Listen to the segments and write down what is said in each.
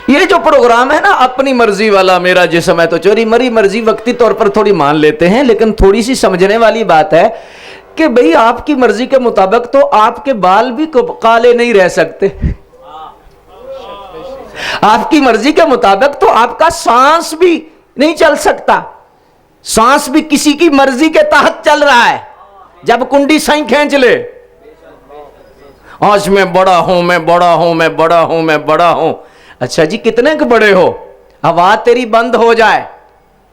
یہ جو پروگرام ہے نا اپنی مرضی والا، میرا جسم ہے تو چوری، مری مرضی وقتی طور پر تھوڑی مان لیتے ہیں، لیکن تھوڑی سی سمجھنے والی بات ہے کہ بھئی آپ کی مرضی کے مطابق تو آپ کے بال بھی کالے نہیں رہ سکتے، آپ کی مرضی کے مطابق تو آپ کا سانس بھی نہیں چل سکتا، سانس بھی کسی کی مرضی کے تحت چل رہا ہے۔ جب کنڈی سائیں کھینچ لے، آج میں بڑا ہوں، میں بڑا ہوں، میں بڑا ہوں، میں بڑا ہوں، اچھا جی کتنے کے بڑے ہو؟ ہوا تیری بند ہو جائے،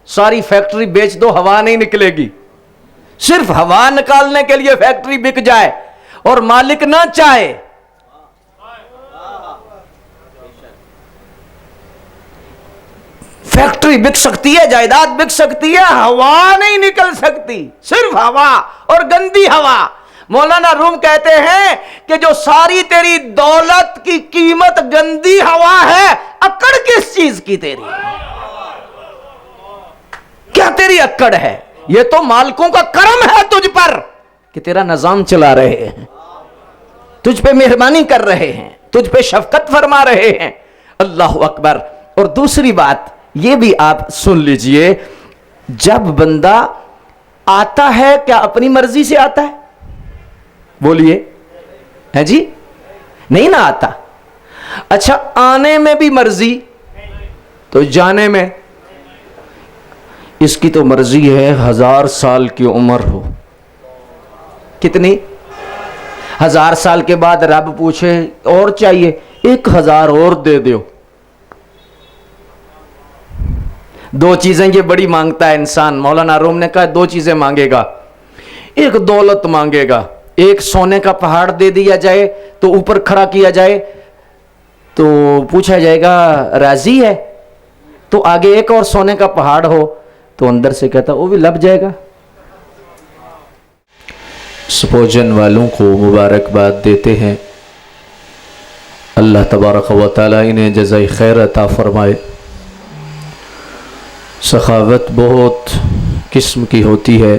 ساری فیکٹری بیچ دو، ہوا نہیں نکلے گی، صرف ہوا نکالنے کے لیے فیکٹری بک جائے اور مالک نہ چاہے، فیکٹری بک سکتی ہے، جائیداد بک سکتی ہے، ہوا نہیں نکل سکتی، صرف ہوا، اور گندی ہوا۔ مولانا روم کہتے ہیں کہ جو ساری تیری دولت کی قیمت گندی ہوا ہے، اکڑ کس چیز کی تیری؟ کیا تیری اکڑ ہے؟ یہ تو مالکوں کا کرم ہے تجھ پر کہ تیرا نظام چلا رہے ہیں، تجھ پہ مہربانی کر رہے ہیں، تجھ پہ شفقت فرما رہے ہیں۔ اللہ اکبر۔ اور دوسری بات یہ بھی آپ سن لیجئے، جب بندہ آتا ہے کیا اپنی مرضی سے آتا ہے؟ بولیے، ہے جی؟ نہیں نہ آتا۔ اچھا آنے میں بھی مرضی تو جانے میں؟ اس کی تو مرضی ہے 1000 سال کی عمر ہو۔ کتنی؟ 1000 سال کے بعد رب پوچھے اور چاہیے؟ 1000 اور دے دیو۔ دو چیزیں یہ بڑی مانگتا ہے انسان۔ مولانا روم نے کہا 2 چیزیں مانگے گا، ایک دولت مانگے گا، ایک سونے کا پہاڑ دے دیا جائے تو اوپر کھڑا کیا جائے تو پوچھا جائے گا راضی ہے، تو آگے ایک اور سونے کا پہاڑ ہو تو اندر سے کہتا وہ بھی لب جائے گا۔ سپوجن والوں کو مبارکباد دیتے ہیں، اللہ تبارک و تعالی انہیں جزائے خیر عطا فرمائے۔ سخاوت بہت قسم کی ہوتی ہے،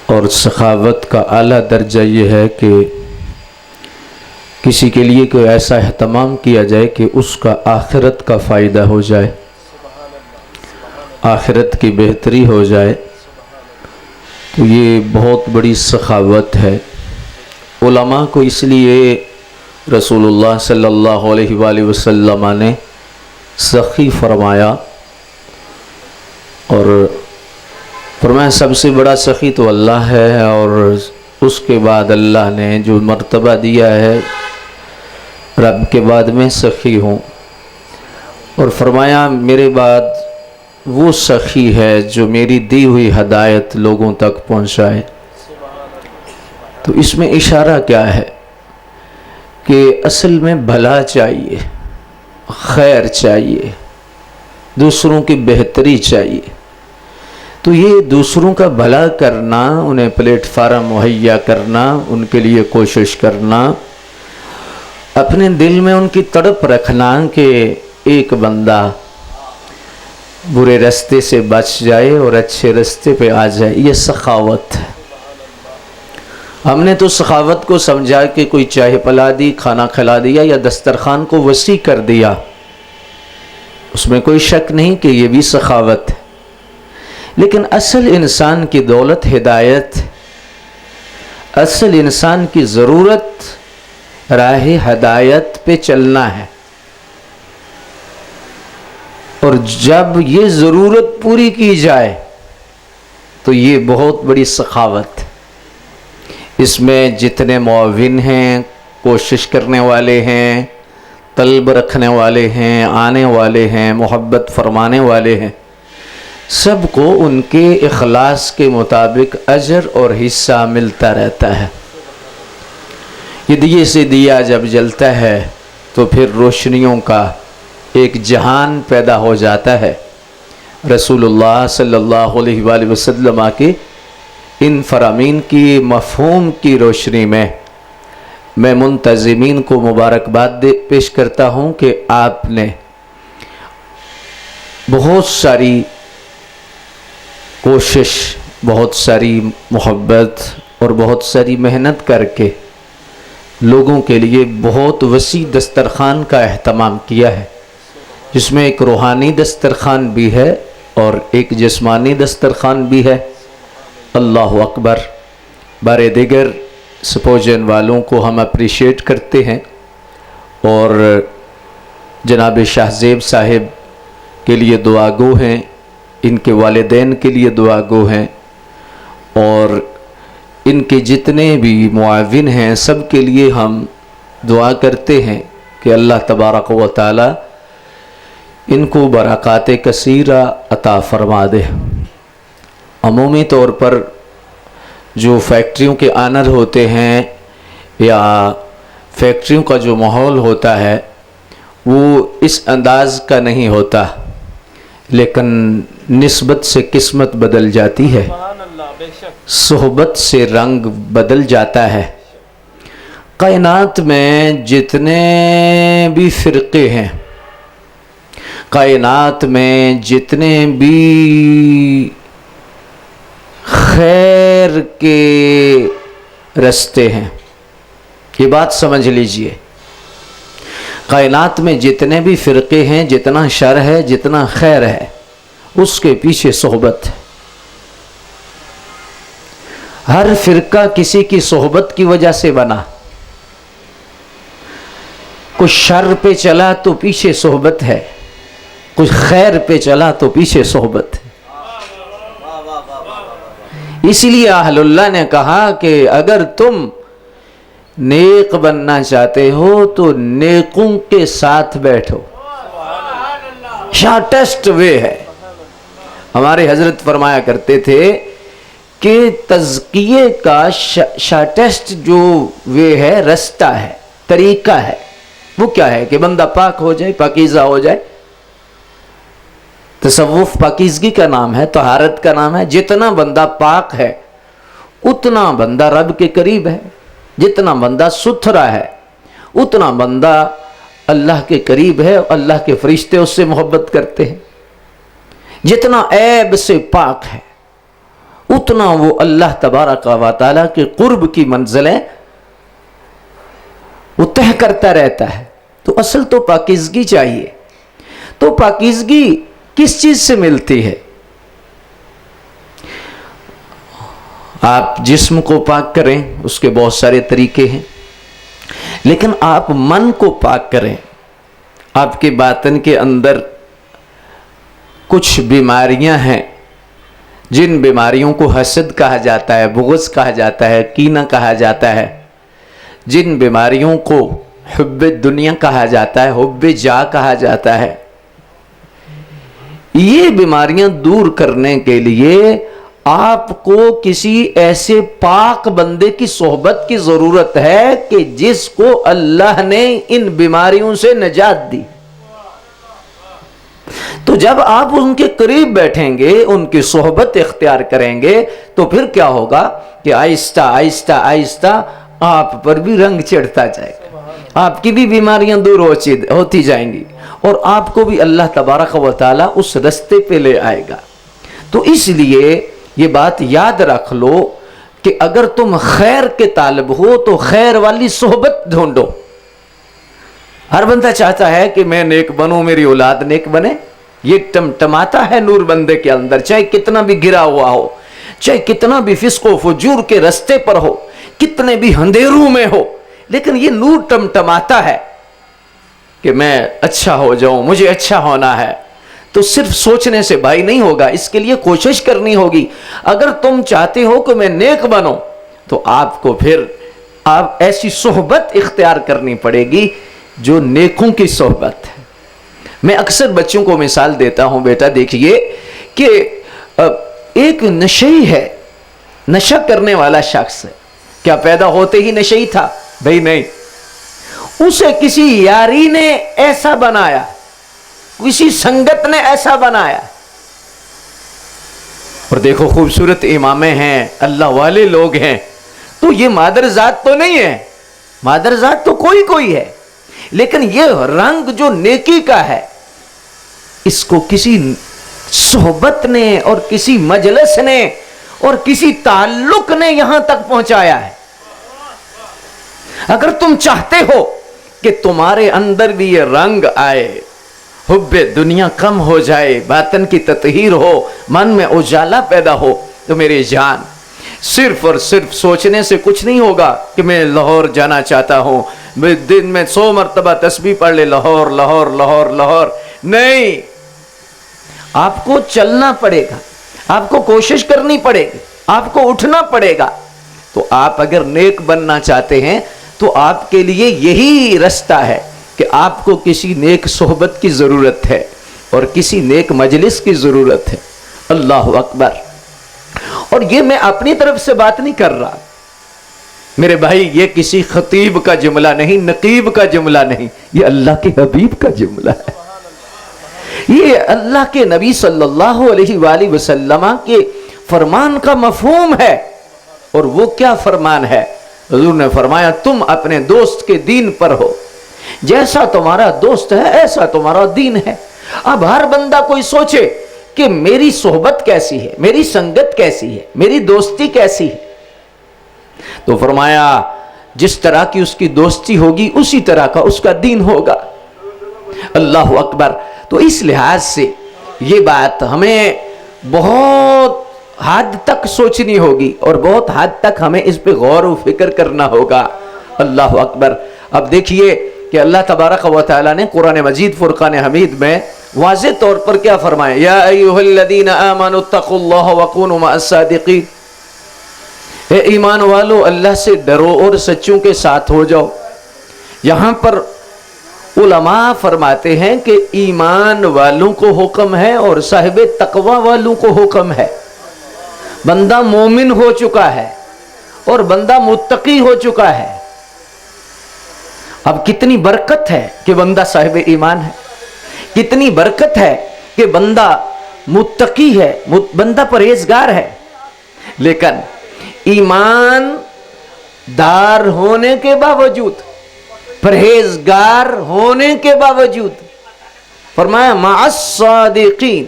اور سخاوت کا اعلیٰ درجہ یہ ہے کہ کسی کے لیے کوئی ایسا اہتمام کیا جائے کہ اس کا آخرت کا فائدہ ہو جائے، آخرت کی بہتری ہو جائے، تو یہ بہت بڑی سخاوت ہے۔ علماء کو اس لیے رسول اللہ صلی اللہ علیہ وآلہ وسلم نے سخی فرمایا، اور فرمایا سب سے بڑا سخی تو اللہ ہے، اور اس کے بعد اللہ نے جو مرتبہ دیا ہے رب کے بعد میں سخی ہوں، اور فرمایا میرے بعد وہ سخی ہے جو میری دی ہوئی ہدایت لوگوں تک پہنچائے۔ تو اس میں اشارہ کیا ہے کہ اصل میں بھلا چاہیے، خیر چاہیے، دوسروں کی بہتری چاہیے، تو یہ دوسروں کا بھلا کرنا، انہیں پلیٹ فارم مہیا کرنا، ان کے لیے کوشش کرنا، اپنے دل میں ان کی تڑپ رکھنا کہ ایک بندہ برے راستے سے بچ جائے اور اچھے راستے پہ آ جائے، یہ سخاوت ہے۔ ہم نے تو سخاوت کو سمجھا کہ کوئی چائے پلا دی، کھانا کھلا دیا، یا دسترخوان کو وسیع کر دیا، اس میں کوئی شک نہیں کہ یہ بھی سخاوت ہے، لیکن اصل انسان کی دولت ہدایت، اصل انسان کی ضرورت راہ ہدایت پہ چلنا ہے، اور جب یہ ضرورت پوری کی جائے تو یہ بہت بڑی سخاوت ہے۔ اس میں جتنے معاون ہیں، کوشش کرنے والے ہیں، طلب رکھنے والے ہیں، آنے والے ہیں، محبت فرمانے والے ہیں، سب کو ان کے اخلاص کے مطابق اجر اور حصہ ملتا رہتا ہے۔ یہ دیے سے دیا جب جلتا ہے تو پھر روشنیوں کا ایک جہان پیدا ہو جاتا ہے۔ رسول اللہ صلی اللہ علیہ وآلہ وسلم کے ان فرامین کی مفہوم کی روشنی میں میں منتظمین کو مبارکباد پیش کرتا ہوں کہ آپ نے بہت ساری کوشش، بہت ساری محبت اور بہت ساری محنت کر کے لوگوں کے لیے بہت وسیع دسترخوان کا اہتمام کیا ہے، جس میں ایک روحانی دسترخوان بھی ہے اور ایک جسمانی دسترخوان بھی ہے۔ اللہ اکبر۔ بارے دیگر سپوجن والوں کو ہم اپریشیٹ کرتے ہیں، اور جناب شاہ زیب صاحب کے لیے دعا گو ہیں، ان کے والدین کے لیے دعا گو ہیں، اور ان کے جتنے بھی معاون ہیں سب کے لیے ہم دعا کرتے ہیں کہ اللہ تبارک و تعالی ان کو برکات کثیرہ عطا فرما دے۔ عمومی طور پر جو فیکٹریوں کے آنر ہوتے ہیں یا فیکٹریوں کا جو ماحول ہوتا ہے وہ اس انداز کا نہیں ہوتا، لیکن نسبت سے قسمت بدل جاتی ہے، صحبت سے رنگ بدل جاتا ہے۔ کائنات میں جتنے بھی فرقے ہیں، کائنات میں جتنے بھی خیر کے رستے ہیں، یہ بات سمجھ لیجئے، کائنات میں جتنے بھی فرقے ہیں، جتنا شر ہے، جتنا خیر ہے، اس کے پیچھے صحبت ہے۔ ہر فرقہ کسی کی صحبت کی وجہ سے بنا، کچھ شر پہ چلا تو پیچھے صحبت ہے، کچھ خیر پہ چلا تو پیچھے صحبت ہے۔ اسی لیے اہل اللہ نے کہا کہ اگر تم نیک بننا چاہتے ہو تو نیکوں کے ساتھ بیٹھو، شارٹیسٹ وے ہے۔ ہمارے حضرت فرمایا کرتے تھے کہ تزکیے کا شارٹیسٹ جو وے ہے، رستہ ہے، طریقہ ہے، وہ کیا ہے کہ بندہ پاک ہو جائے، پاکیزہ ہو جائے۔ تصوف پاکیزگی کا نام ہے، طہارت کا نام ہے۔ جتنا بندہ پاک ہے اتنا بندہ رب کے قریب ہے، جتنا بندہ ستھرا ہے اتنا بندہ اللہ کے قریب ہے، اللہ کے فرشتے اس سے محبت کرتے ہیں۔ جتنا عیب سے پاک ہے اتنا وہ اللہ تبارک و تعالیٰ کے قرب کی منزلیں وہ طے کرتا رہتا ہے۔ تو اصل تو پاکیزگی چاہیے۔ تو پاکیزگی کس چیز سے ملتی ہے؟ آپ جسم کو پاک کریں، اس کے بہت سارے طریقے ہیں، لیکن آپ من کو پاک کریں۔ آپ کے باطن کے اندر کچھ بیماریاں ہیں، جن بیماریوں کو حسد کہا جاتا ہے، بغض کہا جاتا ہے، کینہ کہا جاتا ہے، جن بیماریوں کو حب دنیا کہا جاتا ہے، حب جاہ کہا جاتا ہے، یہ بیماریاں دور کرنے کے لیے آپ کو کسی ایسے پاک بندے کی صحبت کی ضرورت ہے کہ جس کو اللہ نے ان بیماریوں سے نجات دی۔ تو جب آپ ان کے قریب بیٹھیں گے، ان کی صحبت اختیار کریں گے، تو پھر کیا ہوگا کہ آہستہ آہستہ آہستہ آپ پر بھی رنگ چڑھتا جائے گا، آپ کی بھی بیماریاں دور ہوتی جائیں گی، اور آپ کو بھی اللہ تبارک و تعالیٰ اس رستے پہ لے آئے گا۔ تو اس لیے یہ بات یاد رکھ لو کہ اگر تم خیر کے طالب ہو تو خیر والی صحبت ڈھونڈو۔ ہر بندہ چاہتا ہے کہ میں نیک بنوں، میری اولاد نیک بنے۔ یہ ٹمٹماتا ہے نور بندے کے اندر، چاہے کتنا بھی گرا ہوا ہو، چاہے کتنا بھی فسق و فجور کے رستے پر ہو، کتنے بھی اندھیروں میں ہو، لیکن یہ نور ٹمٹماتا ہے کہ میں اچھا ہو جاؤں، مجھے اچھا ہونا ہے۔ تو صرف سوچنے سے بھائی نہیں ہوگا، اس کے لیے کوشش کرنی ہوگی۔ اگر تم چاہتے ہو کہ میں نیک بنوں تو آپ کو پھر آپ ایسی صحبت اختیار کرنی پڑے گی جو نیکوں کی صحبت ہے۔ میں اکثر بچوں کو مثال دیتا ہوں، بیٹا دیکھیے کہ ایک نشئی ہے، نشہ کرنے والا شخص ہے، کیا پیدا ہوتے ہی نشئی تھا؟ بھائی نہیں، اسے کسی یاری نے ایسا بنایا، کسی سنگت نے ایسا بنایا۔ اور دیکھو خوبصورت امامیں ہیں، اللہ والے لوگ ہیں، تو یہ مادر ذات تو نہیں ہے، مادر ذات تو کوئی کوئی ہے، لیکن یہ رنگ جو نیکی کا ہے اس کو کسی صحبت نے اور کسی مجلس نے اور کسی تعلق نے یہاں تک پہنچایا ہے۔ اگر تم چاہتے ہو کہ تمہارے اندر بھی یہ رنگ آئے، حب دنیا کم ہو جائے، باطن کی تطہیر ہو، من میں اجالا پیدا ہو، تو میری جان صرف اور صرف سوچنے سے کچھ نہیں ہوگا کہ میں لاہور جانا چاہتا ہوں، میں دن میں 100 مرتبہ تسبیح پڑھ لے لاہور لاہور لاہور لاہور، نہیں، آپ کو چلنا پڑے گا، آپ کو کوشش کرنی پڑے گی، آپ کو اٹھنا پڑے گا۔ تو آپ اگر نیک بننا چاہتے ہیں تو آپ کے لیے یہی رستہ ہے کہ آپ کو کسی نیک صحبت کی ضرورت ہے اور کسی نیک مجلس کی ضرورت ہے۔ اللہ اکبر۔ اور یہ میں اپنی طرف سے بات نہیں کر رہا میرے بھائی، یہ کسی خطیب کا جملہ نہیں، نقیب کا جملہ نہیں، یہ اللہ کے حبیب کا جملہ ہے، یہ اللہ کے نبی صلی اللہ علیہ وآلہ وسلم کے فرمان کا مفہوم ہے۔ اور وہ کیا فرمان ہے؟ حضور نے فرمایا تم اپنے دوست کے دین پر ہو، جیسا تمہارا دوست ہے ایسا تمہارا دین ہے۔ اب ہر بندہ کوئی سوچے کہ میری صحبت کیسی ہے، میری سنگت کیسی ہے، میری دوستی کیسی ہے، تو فرمایا جس طرح کی اس کی دوستی ہوگی اسی طرح کا اس کا دین ہوگا۔ اللہ اکبر۔ تو اس لحاظ سے یہ بات ہمیں بہت حد تک سوچنی ہوگی اور بہت حد تک ہمیں اس پہ غور و فکر کرنا ہوگا۔ اللہ اکبر۔ اب دیکھیے کہ اللہ تبارک و تعالیٰ نے قرآن مجید فرقان حمید میں واضح طور پر کیا فرمایا؟ یا ایھا الذین آمنوا اتقوا اللہ وکونوا مع الصادقین، اے ایمان والو اللہ سے ڈرو اور سچوں کے ساتھ ہو جاؤ۔ یہاں پر علماء فرماتے ہیں کہ ایمان والوں کو حکم ہے اور صاحب تقوی والوں کو حکم ہے۔ بندہ مومن ہو چکا ہے اور بندہ متقی ہو چکا ہے، اب کتنی برکت ہے کہ بندہ صاحب ایمان ہے، کتنی برکت ہے کہ بندہ متقی ہے، بندہ پرہیزگار ہے۔ لیکن ایمان دار ہونے کے باوجود، پرہیزگار ہونے کے باوجود فرمایا مع الصادقین،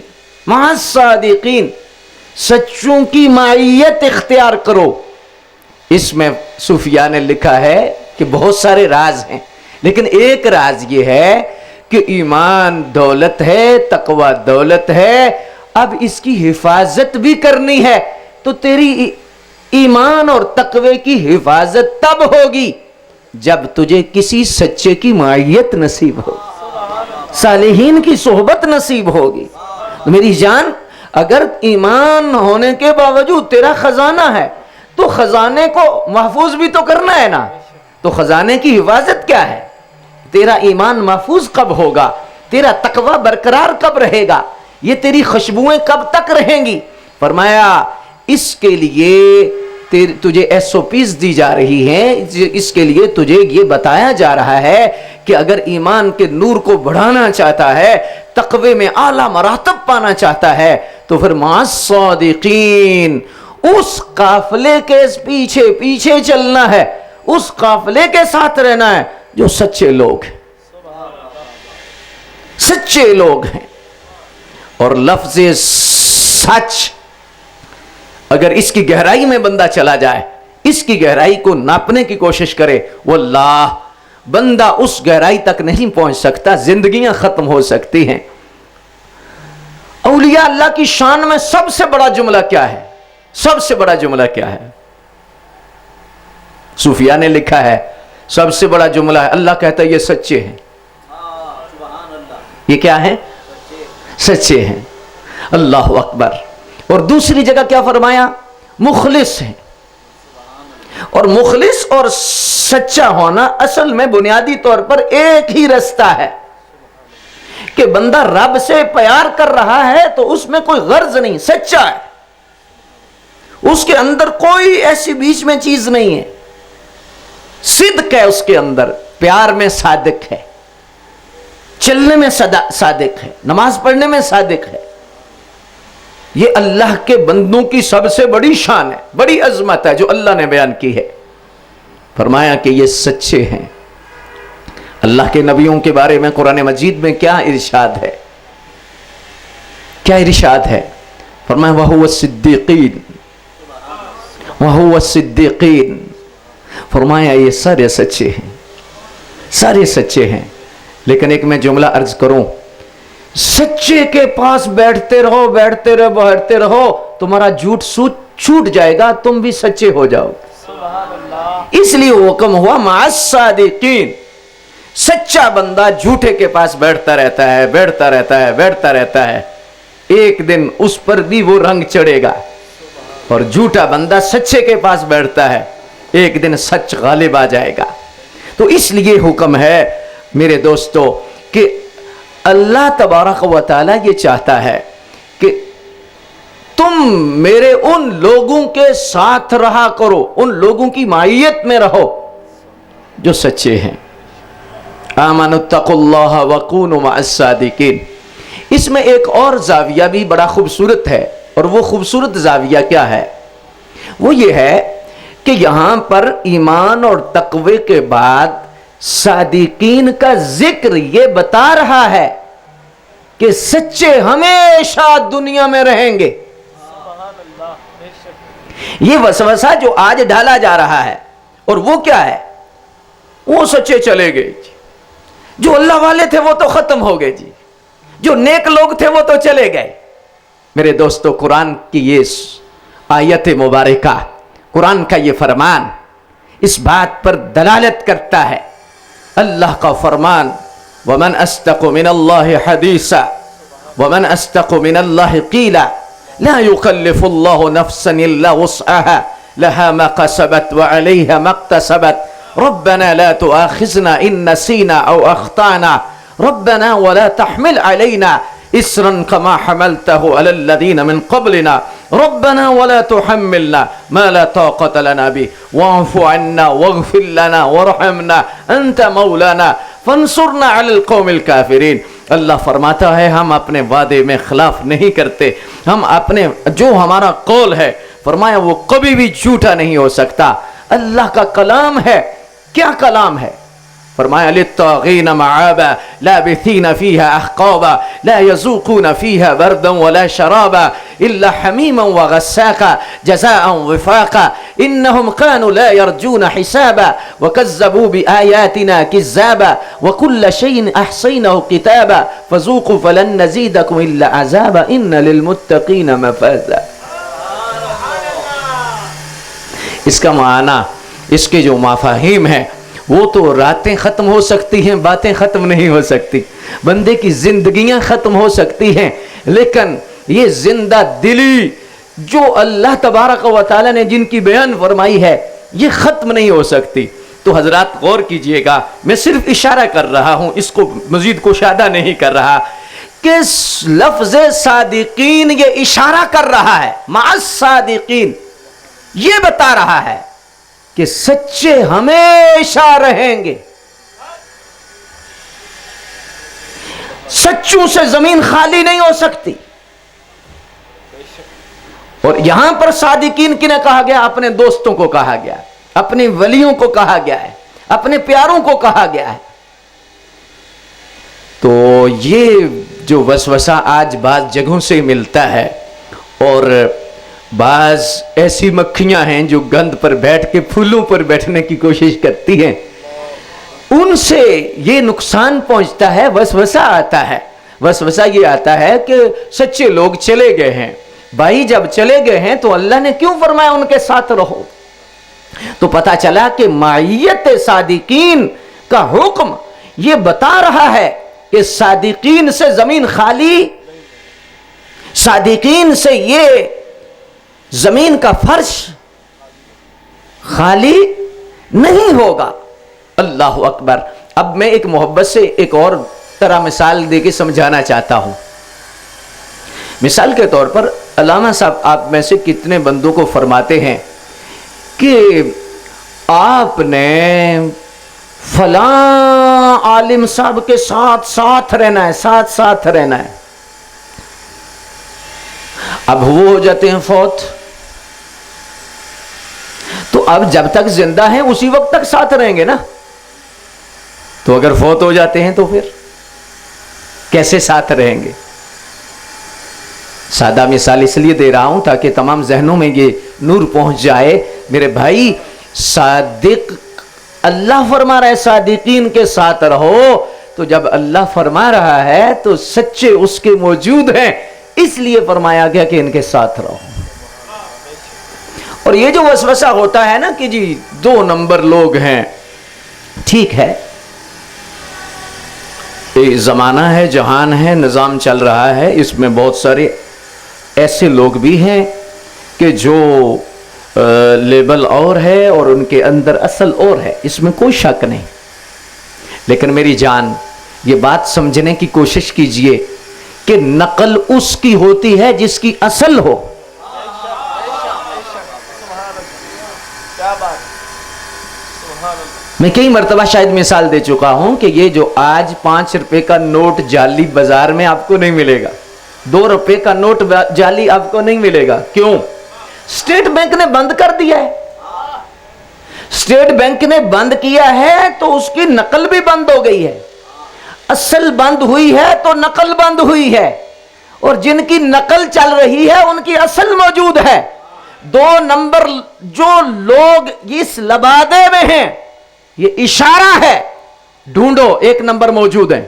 مع الصادقین، سچوں کی معیت اختیار کرو۔ اس میں صوفیاء نے لکھا ہے کہ بہت سارے راز ہیں، لیکن ایک راز یہ ہے کہ ایمان دولت ہے، تقوی دولت ہے، اب اس کی حفاظت بھی کرنی ہے، تو تیری ایمان اور تقوی کی حفاظت تب ہوگی جب تجھے کسی سچے کی معیت نصیب ہو، صالحین کی صحبت نصیب ہوگی۔ میری جان، اگر ایمان ہونے کے باوجود تیرا خزانہ ہے تو خزانے کو محفوظ بھی تو کرنا ہے نا، تو خزانے کی حفاظت کیا ہے؟ تیرا ایمان محفوظ کب ہوگا؟ تیرا تقوی برقرار کب رہے گا؟ یہ تیری خوشبوئیں کب تک رہیں گی؟ فرمایا اس کے لیے تجھے SOPs دی جا رہی ہیں، اس کے لیے تجھے یہ بتایا جا رہا ہے کہ اگر ایمان کے نور کو بڑھانا چاہتا ہے، تقوی میں اعلیٰ مراتب پانا چاہتا ہے، تو پھر مع الصادقین، اس قافلے کے پیچھے پیچھے چلنا ہے، اس قافلے کے ساتھ رہنا ہے جو سچے لوگ ہیں، سچے لوگ ہیں۔ اور لفظ سچ اگر اس کی گہرائی میں بندہ چلا جائے، اس کی گہرائی کو ناپنے کی کوشش کرے، واللہ بندہ اس گہرائی تک نہیں پہنچ سکتا، زندگیاں ختم ہو سکتی ہیں۔ اولیاء اللہ کی شان میں سب سے بڑا جملہ کیا ہے؟ سب سے بڑا جملہ کیا ہے؟ صوفیاء نے لکھا ہے سب سے بڑا جملہ ہے، اللہ کہتا ہے یہ سچے ہیں۔ یہ کیا ہے؟ سچے ہیں۔ اللہ اکبر۔ اور دوسری جگہ کیا فرمایا؟ مخلص ہیں۔ اور مخلص اور سچا ہونا اصل میں بنیادی طور پر ایک ہی رستہ ہے کہ بندہ رب سے پیار کر رہا ہے تو اس میں کوئی غرض نہیں، سچا ہے، اس کے اندر کوئی ایسی بیچ میں چیز نہیں ہے، صدق ہے اس کے اندر، پیار میں صادق ہے، چلنے میں صادق ہے، نماز پڑھنے میں صادق ہے۔ یہ اللہ کے بندوں کی سب سے بڑی شان ہے، بڑی عظمت ہے جو اللہ نے بیان کی ہے۔ فرمایا کہ یہ سچے ہیں۔ اللہ کے نبیوں کے بارے میں قرآن مجید میں کیا ارشاد ہے؟ کیا ارشاد ہے؟ فرمایا وَهُوَ الصِّدِّيقِينَ وَهُوَ الصِّدِّيقِينَ، فرمایا یہ سارے سچے ہیں، سارے سچے ہیں، لیکن ایک میں جملہ عرض کروں، سچے کے پاس بیٹھتے رہو بیٹھتے رہو بیٹھتے رہو، تمہارا جھوٹ چھوٹ جائے گا، تم بھی سچے ہو جاؤ۔ اس لیے حکم ہوا مع الصادقین، سچا بندہ جھوٹے کے پاس بیٹھتا رہتا ہے بیٹھتا رہتا ہے بیٹھتا رہتا ہے، ایک دن اس پر بھی وہ رنگ چڑھے گا، اور جھوٹا بندہ سچے کے پاس بیٹھتا ہے، ایک دن سچ غالب آ جائے گا۔ تو اس لیے حکم ہے میرے دوستو کہ اللہ تبارک و تعالیٰ یہ چاہتا ہے کہ تم میرے ان لوگوں کے ساتھ رہا کرو، ان لوگوں کی معیت میں رہو جو سچے ہیں۔ آمنوا اتقوا اللہ وکونوا مع الصادقین۔ اس میں ایک اور زاویہ بھی بڑا خوبصورت ہے، اور وہ خوبصورت زاویہ کیا ہے؟ وہ یہ ہے کہ یہاں پر ایمان اور تقوی کے بعد صادقین کا ذکر یہ بتا رہا ہے کہ سچے ہمیشہ دنیا میں رہیں گے۔ یہ وسوسہ جو آج ڈالا جا رہا ہے، اور وہ کیا ہے؟ وہ سچے چلے گئے جی، جو اللہ والے تھے وہ تو ختم ہو گئے جی، جو نیک لوگ تھے وہ تو چلے گئے۔ میرے دوستو، قرآن کی یہ آیت مبارکہ، قرآن کا یہ فرمان اس بات پر دلالت کرتا ہے۔ اللہ کا فرمان، وَمَنْ أَصْدَقُ مِنَ اللَّهِ حَدِيثًا وَمَنْ أَصْدَقُ مِنَ اللَّهِ قِيلًا لَا يُكَلِّفُ اللَّهُ نَفْسًا إِلَّا وُسْعَهَا لَهَا مَا كَسَبَتْ وَعَلَيْهَا مَا اكْتَسَبَتْ رَبَّنَا لَا تُؤَاخِذْنَا إِن نَّسِينَا أَوْ أَخْطَأْنَا رَبَّنَا وَلَا تَحْمِلْ عَلَيْنَا إِصْرًا كَمَا حَمَلْتَهُ عَلَى الَّذِينَ مِن قَبْلِنَا رَبَّنَا وَلَا تُحَمِّلْنَا مَا لَا طَاقَةَ لَنَا بِهِ وَاعْفُ عَنَّا وَاغْفِرْ لَنَا وَارْحَمْنَا أَنْتَ مَوْلَانَا فَانصُرْنَا عَلَى الْقَوْمِ الْكَافِرِينَ۔ اللہ فرماتا ہے ہم اپنے وعدے میں خلاف نہیں کرتے، ہم اپنے جو ہمارا قول ہے، فرمایا وہ کبھی بھی جھوٹا نہیں ہو سکتا۔ اللہ کا کلام ہے، کیا کلام ہے؟ فرمایا للطاغین معابا لابثین فیہا احقابا لا یذوقون فیہا بردا ولا شرابا الا حمیما وغساقا جزاء وفاقا انہم كانوا لا يرجون حسابا وكذبوا بآیاتنا کذابا وكل شيء احصیناه کتابا فذوقوا فلن نزیدکم الا عذابا ان للمتقین مفازا۔ اس کا معنی، اس کے جو مفاہیم ہیں، وہ تو راتیں ختم ہو سکتی ہیں، باتیں ختم نہیں ہو سکتی، بندے کی زندگیاں ختم ہو سکتی ہیں، لیکن یہ زندہ دلی جو اللہ تبارک و تعالیٰ نے جن کی بیان فرمائی ہے، یہ ختم نہیں ہو سکتی۔ تو حضرات غور کیجئے گا، میں صرف اشارہ کر رہا ہوں، اس کو مزید کشادہ نہیں کر رہا، کہ لفظ صادقین یہ اشارہ کر رہا ہے، مع الصادقین یہ بتا رہا ہے کہ سچے ہمیشہ رہیں گے۔ سچوں سے زمین خالی نہیں ہو سکتی۔ اور یہاں پر صادقین کنہیں کہا گیا؟ اپنے دوستوں کو کہا گیا، اپنے ولیوں کو کہا گیا ہے، اپنے پیاروں کو کہا گیا ہے۔ تو یہ جو وسوسہ آج بعض جگہوں سے ملتا ہے، اور بعض ایسی مکھیاں ہیں جو گند پر بیٹھ کے پھولوں پر بیٹھنے کی کوشش کرتی ہیں، ان سے یہ نقصان پہنچتا ہے، وسوسہ آتا ہے۔ وسوسہ یہ آتا ہے کہ سچے لوگ چلے گئے ہیں، بھائی جب چلے گئے ہیں تو اللہ نے کیوں فرمایا ان کے ساتھ رہو؟ تو پتا چلا کہ معیت صادقین کا حکم یہ بتا رہا ہے کہ صادقین سے زمین خالی، صادقین سے یہ زمین کا فرش خالی نہیں ہوگا۔ اللہ اکبر۔ اب میں ایک محبت سے ایک اور طرح مثال دے کے سمجھانا چاہتا ہوں۔ مثال کے طور پر علامہ صاحب آپ میں سے کتنے بندوں کو فرماتے ہیں کہ آپ نے فلاں عالم صاحب کے ساتھ رہنا ہے، ساتھ رہنا ہے۔ اب وہ ہو جاتے ہیں فوت، تو اب جب تک زندہ ہیں اسی وقت تک ساتھ رہیں گے نا، تو اگر فوت ہو جاتے ہیں تو پھر کیسے ساتھ رہیں گے؟ سادہ مثال اس لیے دے رہا ہوں تاکہ تمام ذہنوں میں یہ نور پہنچ جائے۔ میرے بھائی، صادق اللہ فرما رہا ہے صادقین کے ساتھ رہو، تو جب اللہ فرما رہا ہے تو سچے اس کے موجود ہیں، اس لیے فرمایا گیا کہ ان کے ساتھ رہو۔ اور یہ جو وسوسہ ہوتا ہے نا کہ جی 2 نمبر لوگ ہیں، ٹھیک ہے، یہ زمانہ ہے، جہان ہے، نظام چل رہا ہے، اس میں بہت سارے ایسے لوگ بھی ہیں کہ جو لیبل اور ہے اور ان کے اندر اصل اور ہے، اس میں کوئی شک نہیں، لیکن میری جان یہ بات سمجھنے کی کوشش کیجئے کہ نقل اس کی ہوتی ہے جس کی اصل ہو۔ میں کئی مرتبہ شاید مثال دے چکا ہوں کہ یہ جو آج 5 روپے کا نوٹ جعلی بازار میں آپ کو نہیں ملے گا، 2 روپے کا نوٹ جعلی آپ کو نہیں ملے گا، کیوں؟ اسٹیٹ بینک نے بند کر دیا ہے۔ اسٹیٹ بینک نے بند کیا ہے تو اس کی نقل بھی بند ہو گئی ہے، اصل بند ہوئی ہے تو نقل بند ہوئی ہے، اور جن کی نقل چل رہی ہے ان کی اصل موجود ہے۔ 2 نمبر جو لوگ اس لبادے میں ہیں، یہ اشارہ ہے، ڈھونڈو 1 نمبر موجود ہے،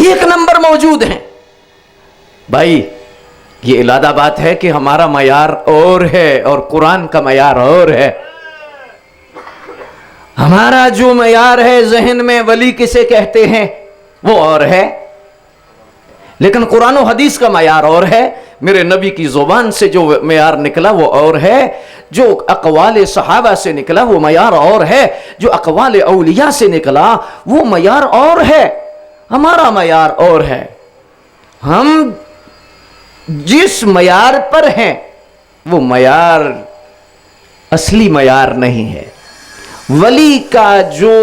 1 نمبر موجود ہیں۔ بھائی یہ علادہ بات ہے کہ ہمارا معیار اور ہے اور قرآن کا معیار اور ہے۔ ہمارا جو معیار ہے ذہن میں ولی کسے کہتے ہیں وہ اور ہے، لیکن قرآن و حدیث کا معیار اور ہے، میرے نبی کی زبان سے جو معیار نکلا وہ اور ہے، جو اقوال صحابہ سے نکلا وہ معیار اور ہے، جو اقوال اولیاء سے نکلا وہ معیار اور ہے، ہمارا معیار اور ہے۔ ہم جس معیار پر ہیں وہ معیار اصلی معیار نہیں ہے۔ ولی کا جو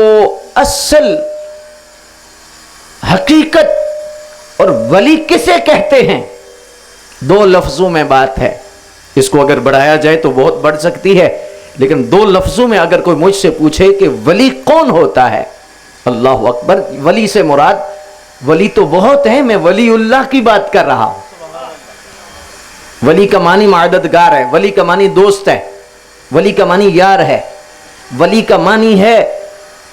اصل حقیقت اور ولی کسے کہتے ہیں 2 لفظوں میں بات ہے، اس کو اگر بڑھایا جائے تو بہت بڑھ سکتی ہے، لیکن 2 لفظوں میں اگر کوئی مجھ سے پوچھے کہ ولی کون ہوتا ہے، اللہ اکبر، ولی سے مراد ولی تو بہت ہیں، میں ولی اللہ کی بات کر رہا ہوں۔ ولی کا معنی مددگار ہے، ولی کا معنی دوست ہے، ولی کا معنی یار ہے، ولی کا معنی ہے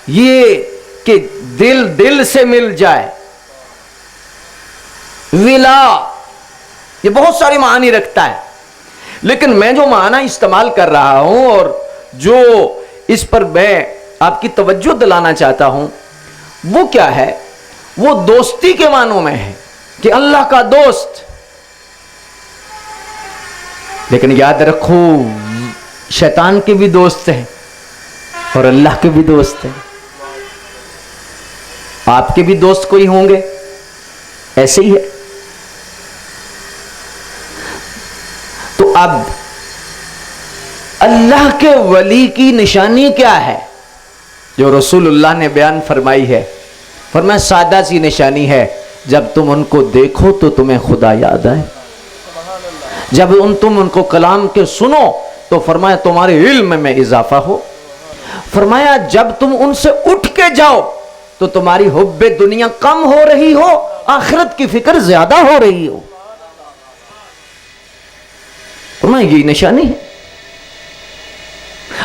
یہ کہ دل دل سے مل جائے، ولا، یہ بہت سارے معنی رکھتا ہے، لیکن میں جو معنی استعمال کر رہا ہوں اور جو اس پر میں آپ کی توجہ دلانا چاہتا ہوں وہ کیا ہے، وہ دوستی کے معنوں میں ہے کہ اللہ کا دوست۔ لیکن یاد رکھو شیطان کے بھی دوست ہیں اور اللہ کے بھی دوست ہیں، آپ کے بھی دوست کوئی ہوں گے، ایسے ہی ہے۔ تو اب اللہ کے ولی کی نشانی کیا ہے جو رسول اللہ نے بیان فرمائی ہے؟ فرمایا سادہ سی نشانی ہے، جب تم ان کو دیکھو تو تمہیں خدا یاد آئے، جب تم ان کو کلام کے سنو تو فرمایا تمہارے علم میں اضافہ ہو، فرمایا جب تم ان سے اٹھ کے جاؤ تو تمہاری حب دنیا کم ہو رہی ہو، آخرت کی فکر زیادہ ہو رہی ہو۔ فرمایا یہ نشانی ہے۔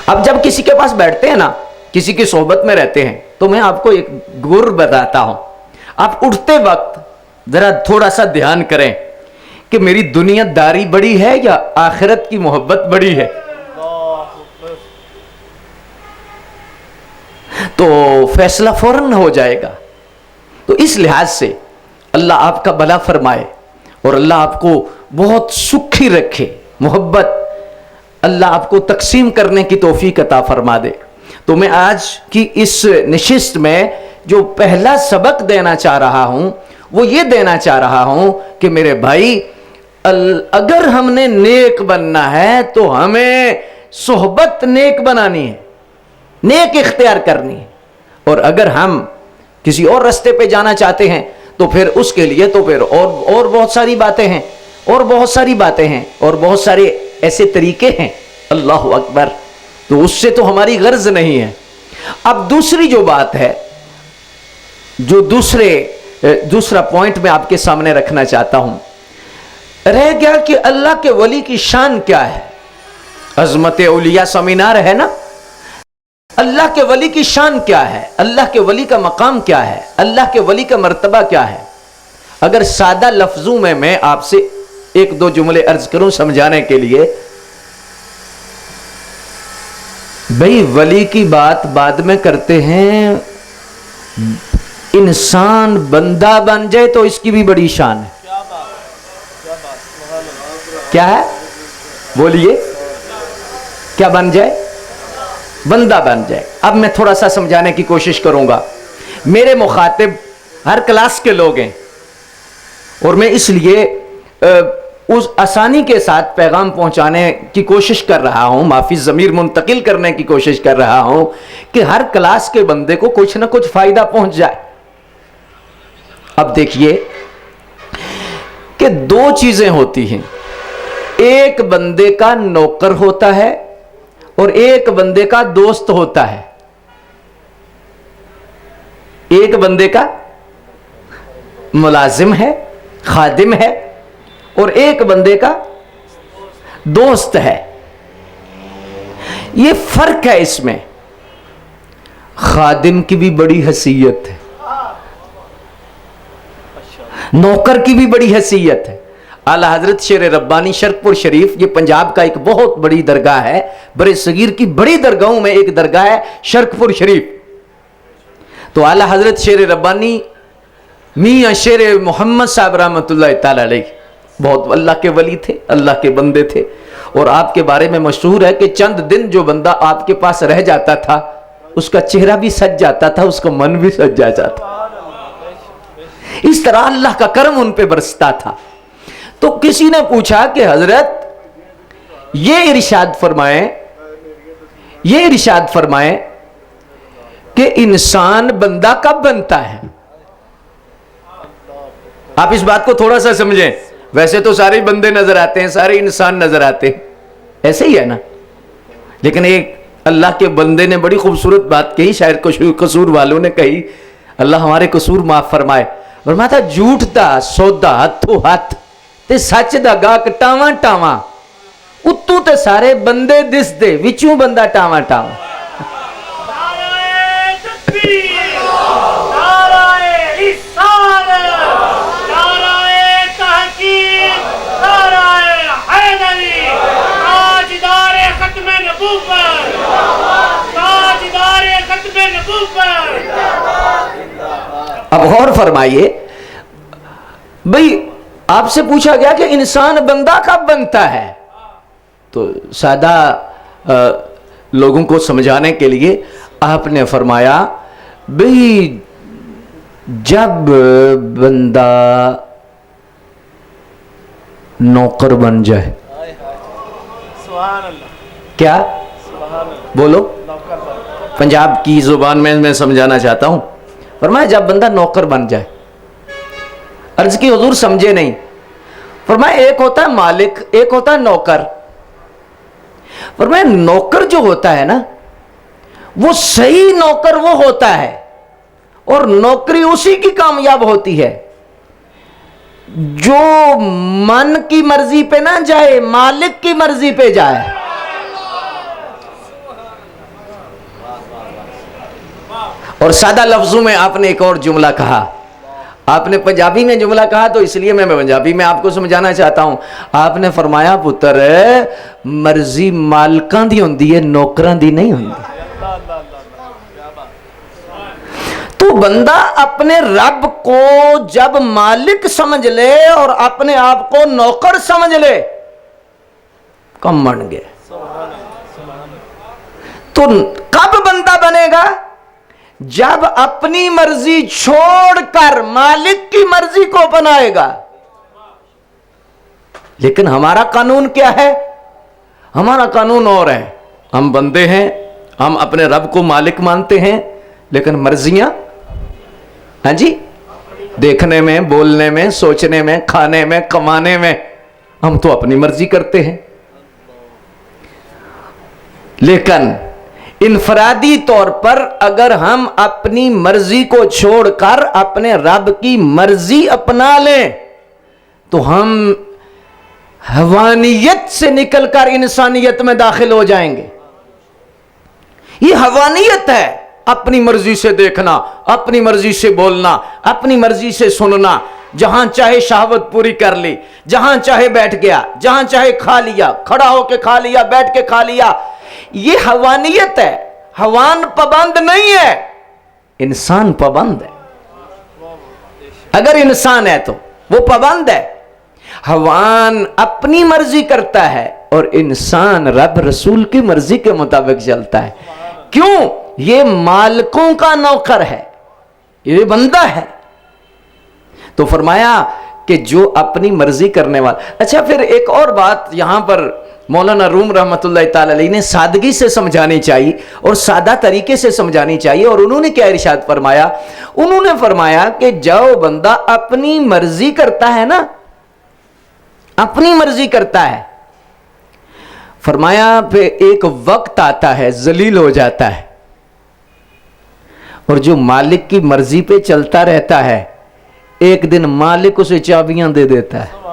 اب جب کسی کے پاس بیٹھتے ہیں نا، کسی کی صحبت میں رہتے ہیں، تو میں آپ کو ایک گر بتاتا ہوں، آپ اٹھتے وقت ذرا تھوڑا سا دھیان کریں کہ میری دنیا داری بڑی ہے یا آخرت کی محبت بڑی ہے، تو فیصلہ فوراً ہو جائے گا۔ تو اس لحاظ سے اللہ آپ کا بھلا فرمائے اور اللہ آپ کو بہت سکھی رکھے، محبت اللہ آپ کو تقسیم کرنے کی توفیق عطا فرما دے۔ تو میں آج کی اس نشست میں جو پہلا سبق دینا چاہ رہا ہوں وہ یہ دینا چاہ رہا ہوں کہ میرے بھائی، اگر ہم نے نیک بننا ہے تو ہمیں صحبت نیک بنانی ہے، نیک اختیار کرنی ہے، اور اگر ہم کسی اور رستے پہ جانا چاہتے ہیں تو پھر اس کے لیے تو پھر اور بہت ساری باتیں ہیں، اور بہت ساری باتیں ہیں، اور بہت سارے ایسے طریقے ہیں، اللہ اکبر، تو اس سے تو ہماری غرض نہیں ہے۔ اب دوسری جو بات ہے، جو دوسرا پوائنٹ میں آپ کے سامنے رکھنا چاہتا ہوں، رہ گیا کہ اللہ کے ولی کی شان کیا ہے. عظمت اولیاء سیمینار ہے نا. اللہ کے ولی کی شان کیا ہے, اللہ کے ولی کا مقام کیا ہے, اللہ کے ولی کا مرتبہ کیا ہے. اگر سادہ لفظوں میں آپ سے ایک دو جملے عرض کروں سمجھانے کے لیے. بھئی ولی کی بات بعد میں کرتے ہیں, انسان بندہ بن جائے تو اس کی بھی بڑی شان ہے. کیا ہے بولیے, کیا بن جائے؟ بندہ بن جائے. اب میں تھوڑا سا سمجھانے کی کوشش کروں گا. میرے مخاطب ہر کلاس کے لوگ ہیں اور میں اس لیے اس آسانی کے ساتھ پیغام پہنچانے کی کوشش کر رہا ہوں, معافی ضمیر منتقل کرنے کی کوشش کر رہا ہوں کہ ہر کلاس کے بندے کو کچھ نہ کچھ فائدہ پہنچ جائے. اب دیکھیے کہ دو چیزیں ہوتی ہیں. ایک بندے کا نوکر ہوتا ہے اور ایک بندے کا دوست ہوتا ہے. ایک بندے کا ملازم ہے, خادم ہے, اور ایک بندے کا دوست ہے. یہ فرق ہے اس میں. خادم کی بھی بڑی حیثیت ہے, نوکر کی بھی بڑی حیثیت ہے. اعلیٰ حضرت شیر ربانی شرک پور شریف, یہ پنجاب کا ایک بہت بڑی درگاہ ہے, برے صغیر کی بڑی درگاہوں میں ایک درگاہ ہے شرک پور شریف. تو اعلیٰ حضرت شیر ربانی میاں شیر محمد صاحب رحمۃ اللہ تعالی علیہ بہت اللہ کے ولی تھے, اللہ کے بندے تھے. اور آپ کے بارے میں مشہور ہے کہ چند دن جو بندہ آپ کے پاس رہ جاتا تھا اس کا چہرہ بھی سج جاتا تھا, اس کا من بھی سج جاتا تھا. اس طرح اللہ کا کرم ان پہ برستا تھا. تو کسی نے پوچھا کہ حضرت یہ ارشاد فرمائیں کہ انسان بندہ کب بنتا ہے. آپ اس بات کو تھوڑا سا سمجھیں. ویسے تو سارے بندے نظر آتے ہیں, سارے انسان نظر آتے ہیں, ایسے ہی ہے نا. لیکن ایک اللہ کے بندے نے بڑی خوبصورت بات کہی, شاید قصور والوں نے کہی, اللہ ہمارے قصور معاف فرمائے. فرمایا تھا جھوٹ دا سودا ہاتھوں ہاتھ تے سچ دا گاہک ٹاواں ٹاواں, اتوں تے سارے بندے دس دے وچوں بندہ ٹاواں ٹاواں. اب غور فرمائیے, بھئی آپ سے پوچھا گیا کہ انسان بندہ کب بنتا ہے, تو سادہ لوگوں کو سمجھانے کے لیے آپ نے فرمایا بھئی جب بندہ نوکر بن جائے. کیا بولو, پنجاب کی زبان میں سمجھانا چاہتا ہوں. فرمایا جب بندہ نوکر بن جائے. عرض کی حضور سمجھے نہیں. فرمایا ایک ہوتا ہے مالک, ایک ہوتا ہے نوکر. فرمایا نوکر جو ہوتا ہے نا وہ صحیح نوکر وہ ہوتا ہے, اور نوکری اسی کی کامیاب ہوتی ہے جو من کی مرضی پہ نہ جائے, مالک کی مرضی پہ جائے. اور سادہ لفظوں میں آپ نے ایک اور جملہ کہا, آپ نے پنجابی میں جملہ کہا تو اس لیے میں پنجابی میں آپ کو سمجھانا چاہتا ہوں. آپ نے فرمایا پتر مرضی مالکاں دی ہوندی ہے, نوکراں دی نہیں ہوندی. تو بندہ اپنے رب کو جب مالک سمجھ لے اور اپنے آپ کو نوکر سمجھ لے, کم بن گئے. تو کب بندہ بنے گا؟ جب اپنی مرضی چھوڑ کر مالک کی مرضی کو اپنائے گا. لیکن ہمارا قانون کیا ہے؟ ہمارا قانون اور ہے. ہم بندے ہیں, ہم اپنے رب کو مالک مانتے ہیں, لیکن مرضیاں ہاں جی دیکھنے میں, بولنے میں, سوچنے میں, کھانے میں, کمانے میں ہم تو اپنی مرضی کرتے ہیں. لیکن انفرادی طور پر اگر ہم اپنی مرضی کو چھوڑ کر اپنے رب کی مرضی اپنا لیں تو ہم حیوانیت سے نکل کر انسانیت میں داخل ہو جائیں گے. یہ حیوانیت ہے، اپنی مرضی سے دیکھنا، اپنی مرضی سے بولنا، اپنی مرضی سے سننا، جہاں چاہے شہوت پوری کر لی، جہاں چاہے بیٹھ گیا، جہاں چاہے کھا لیا، کھڑا ہو کے کھا لیا، بیٹھ کے کھا لیا. یہ حیوانیت ہے. حیوان پابند نہیں ہے، انسان پابند ہے. اگر انسان ہے تو وہ پابند ہے. حیوان اپنی مرضی کرتا ہے اور انسان رب رسول کی مرضی کے مطابق چلتا ہے. کیوں؟ یہ مالکوں کا نوکر ہے، یہ بندہ ہے. تو فرمایا کہ جو اپنی مرضی کرنے والا. اچھا، پھر ایک اور بات یہاں پر مولانا روم رحمت اللہ تعالی علیہ نے سادگی سے سمجھانی چاہیے اور سادہ طریقے سے سمجھانی چاہیے. اور انہوں نے کیا ارشاد فرمایا؟ انہوں نے فرمایا کہ جو بندہ اپنی مرضی کرتا ہے نا، اپنی مرضی کرتا ہے، فرمایا پھر ایک وقت آتا ہے ذلیل ہو جاتا ہے. اور جو مالک کی مرضی پہ چلتا رہتا ہے، ایک دن مالک اسے چابیاں دے دیتا ہے.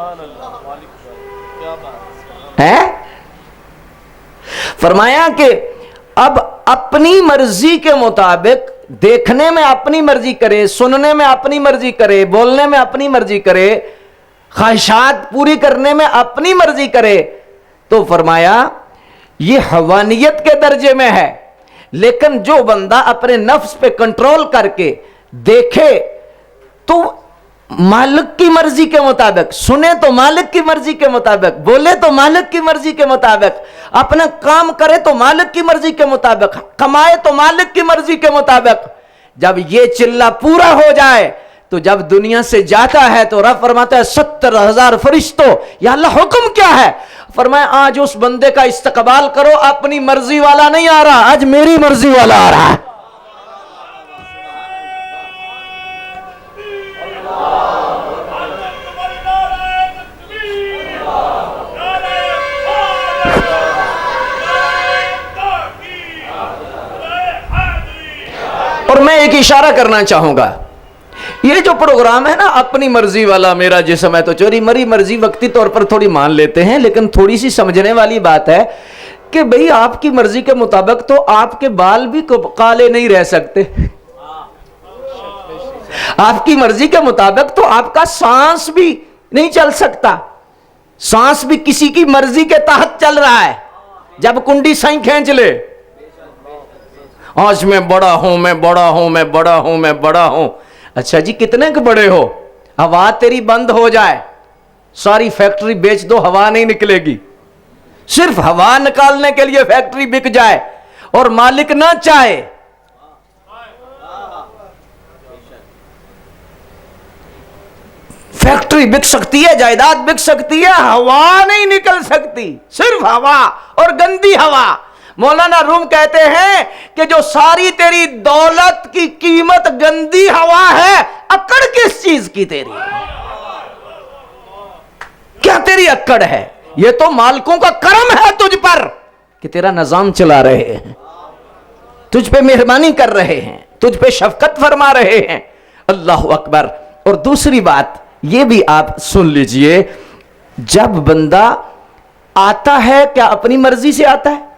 فرمایا کہ اب اپنی مرضی کے مطابق دیکھنے میں اپنی مرضی کرے، سننے میں اپنی مرضی کرے، بولنے میں اپنی مرضی کرے، خواہشات پوری کرنے میں اپنی مرضی کرے، تو فرمایا یہ حیوانیت کے درجے میں ہے. لیکن جو بندہ اپنے نفس پہ کنٹرول کر کے دیکھے تو مالک کی مرضی کے مطابق، سنے تو مالک کی مرضی کے مطابق، بولے تو مالک کی مرضی کے مطابق، اپنا کام کرے تو مالک کی مرضی کے مطابق، کمائے تو مالک کی مرضی کے مطابق. جب یہ چلہ پورا ہو جائے تو جب دنیا سے جاتا ہے تو رب فرماتا ہے 70,000 فرشتوں، یا اللہ حکم کیا ہے؟ فرمایا آج اس بندے کا استقبال کرو، اپنی مرضی والا نہیں آ رہا، آج میری مرضی والا آ رہا ہے. اور میں ایک اشارہ کرنا چاہوں گا، یہ جو پروگرام ہے نا اپنی مرضی والا، میرا جسم ہے تو چوری مری مرضی، وقتی طور پر تھوڑی مان لیتے ہیں، لیکن تھوڑی سی سمجھنے والی بات ہے کہ بھئی آپ کی مرضی کے مطابق تو آپ کے بال بھی کالے نہیں رہ سکتے. آپ کی مرضی کے مطابق تو آپ کا سانس بھی نہیں چل سکتا. سانس بھی کسی کی مرضی کے تحت چل رہا ہے. جب کنڈی سائیں کھینچ لے، آج میں بڑا ہوں، میں بڑا ہوں، میں بڑا ہوں، میں بڑا ہوں. اچھا جی، کتنے کے بڑے ہو؟ ہوا تیری بند ہو جائے، ساری فیکٹری بیچ دو، ہوا نہیں نکلے گی. صرف ہوا نکالنے کے لیے فیکٹری بک جائے اور مالک نہ چاہے، فیکٹری بک سکتی ہے، جائیداد بک سکتی ہے، ہوا نہیں نکل سکتی. صرف ہوا، اور گندی ہوا. مولانا روم کہتے ہیں کہ جو ساری تیری دولت کی قیمت گندی ہوا ہے، اکڑ کس چیز کی تیری؟ کیا تیری اکڑ ہے؟ یہ تو مالکوں کا کرم ہے تجھ پر کہ تیرا نظام چلا رہے ہیں، تجھ پہ مہربانی کر رہے ہیں، تجھ پہ شفقت فرما رہے ہیں. اللہ اکبر. اور دوسری بات یہ بھی آپ سن لیجئے، جب بندہ آتا ہے کیا اپنی مرضی سے آتا ہے؟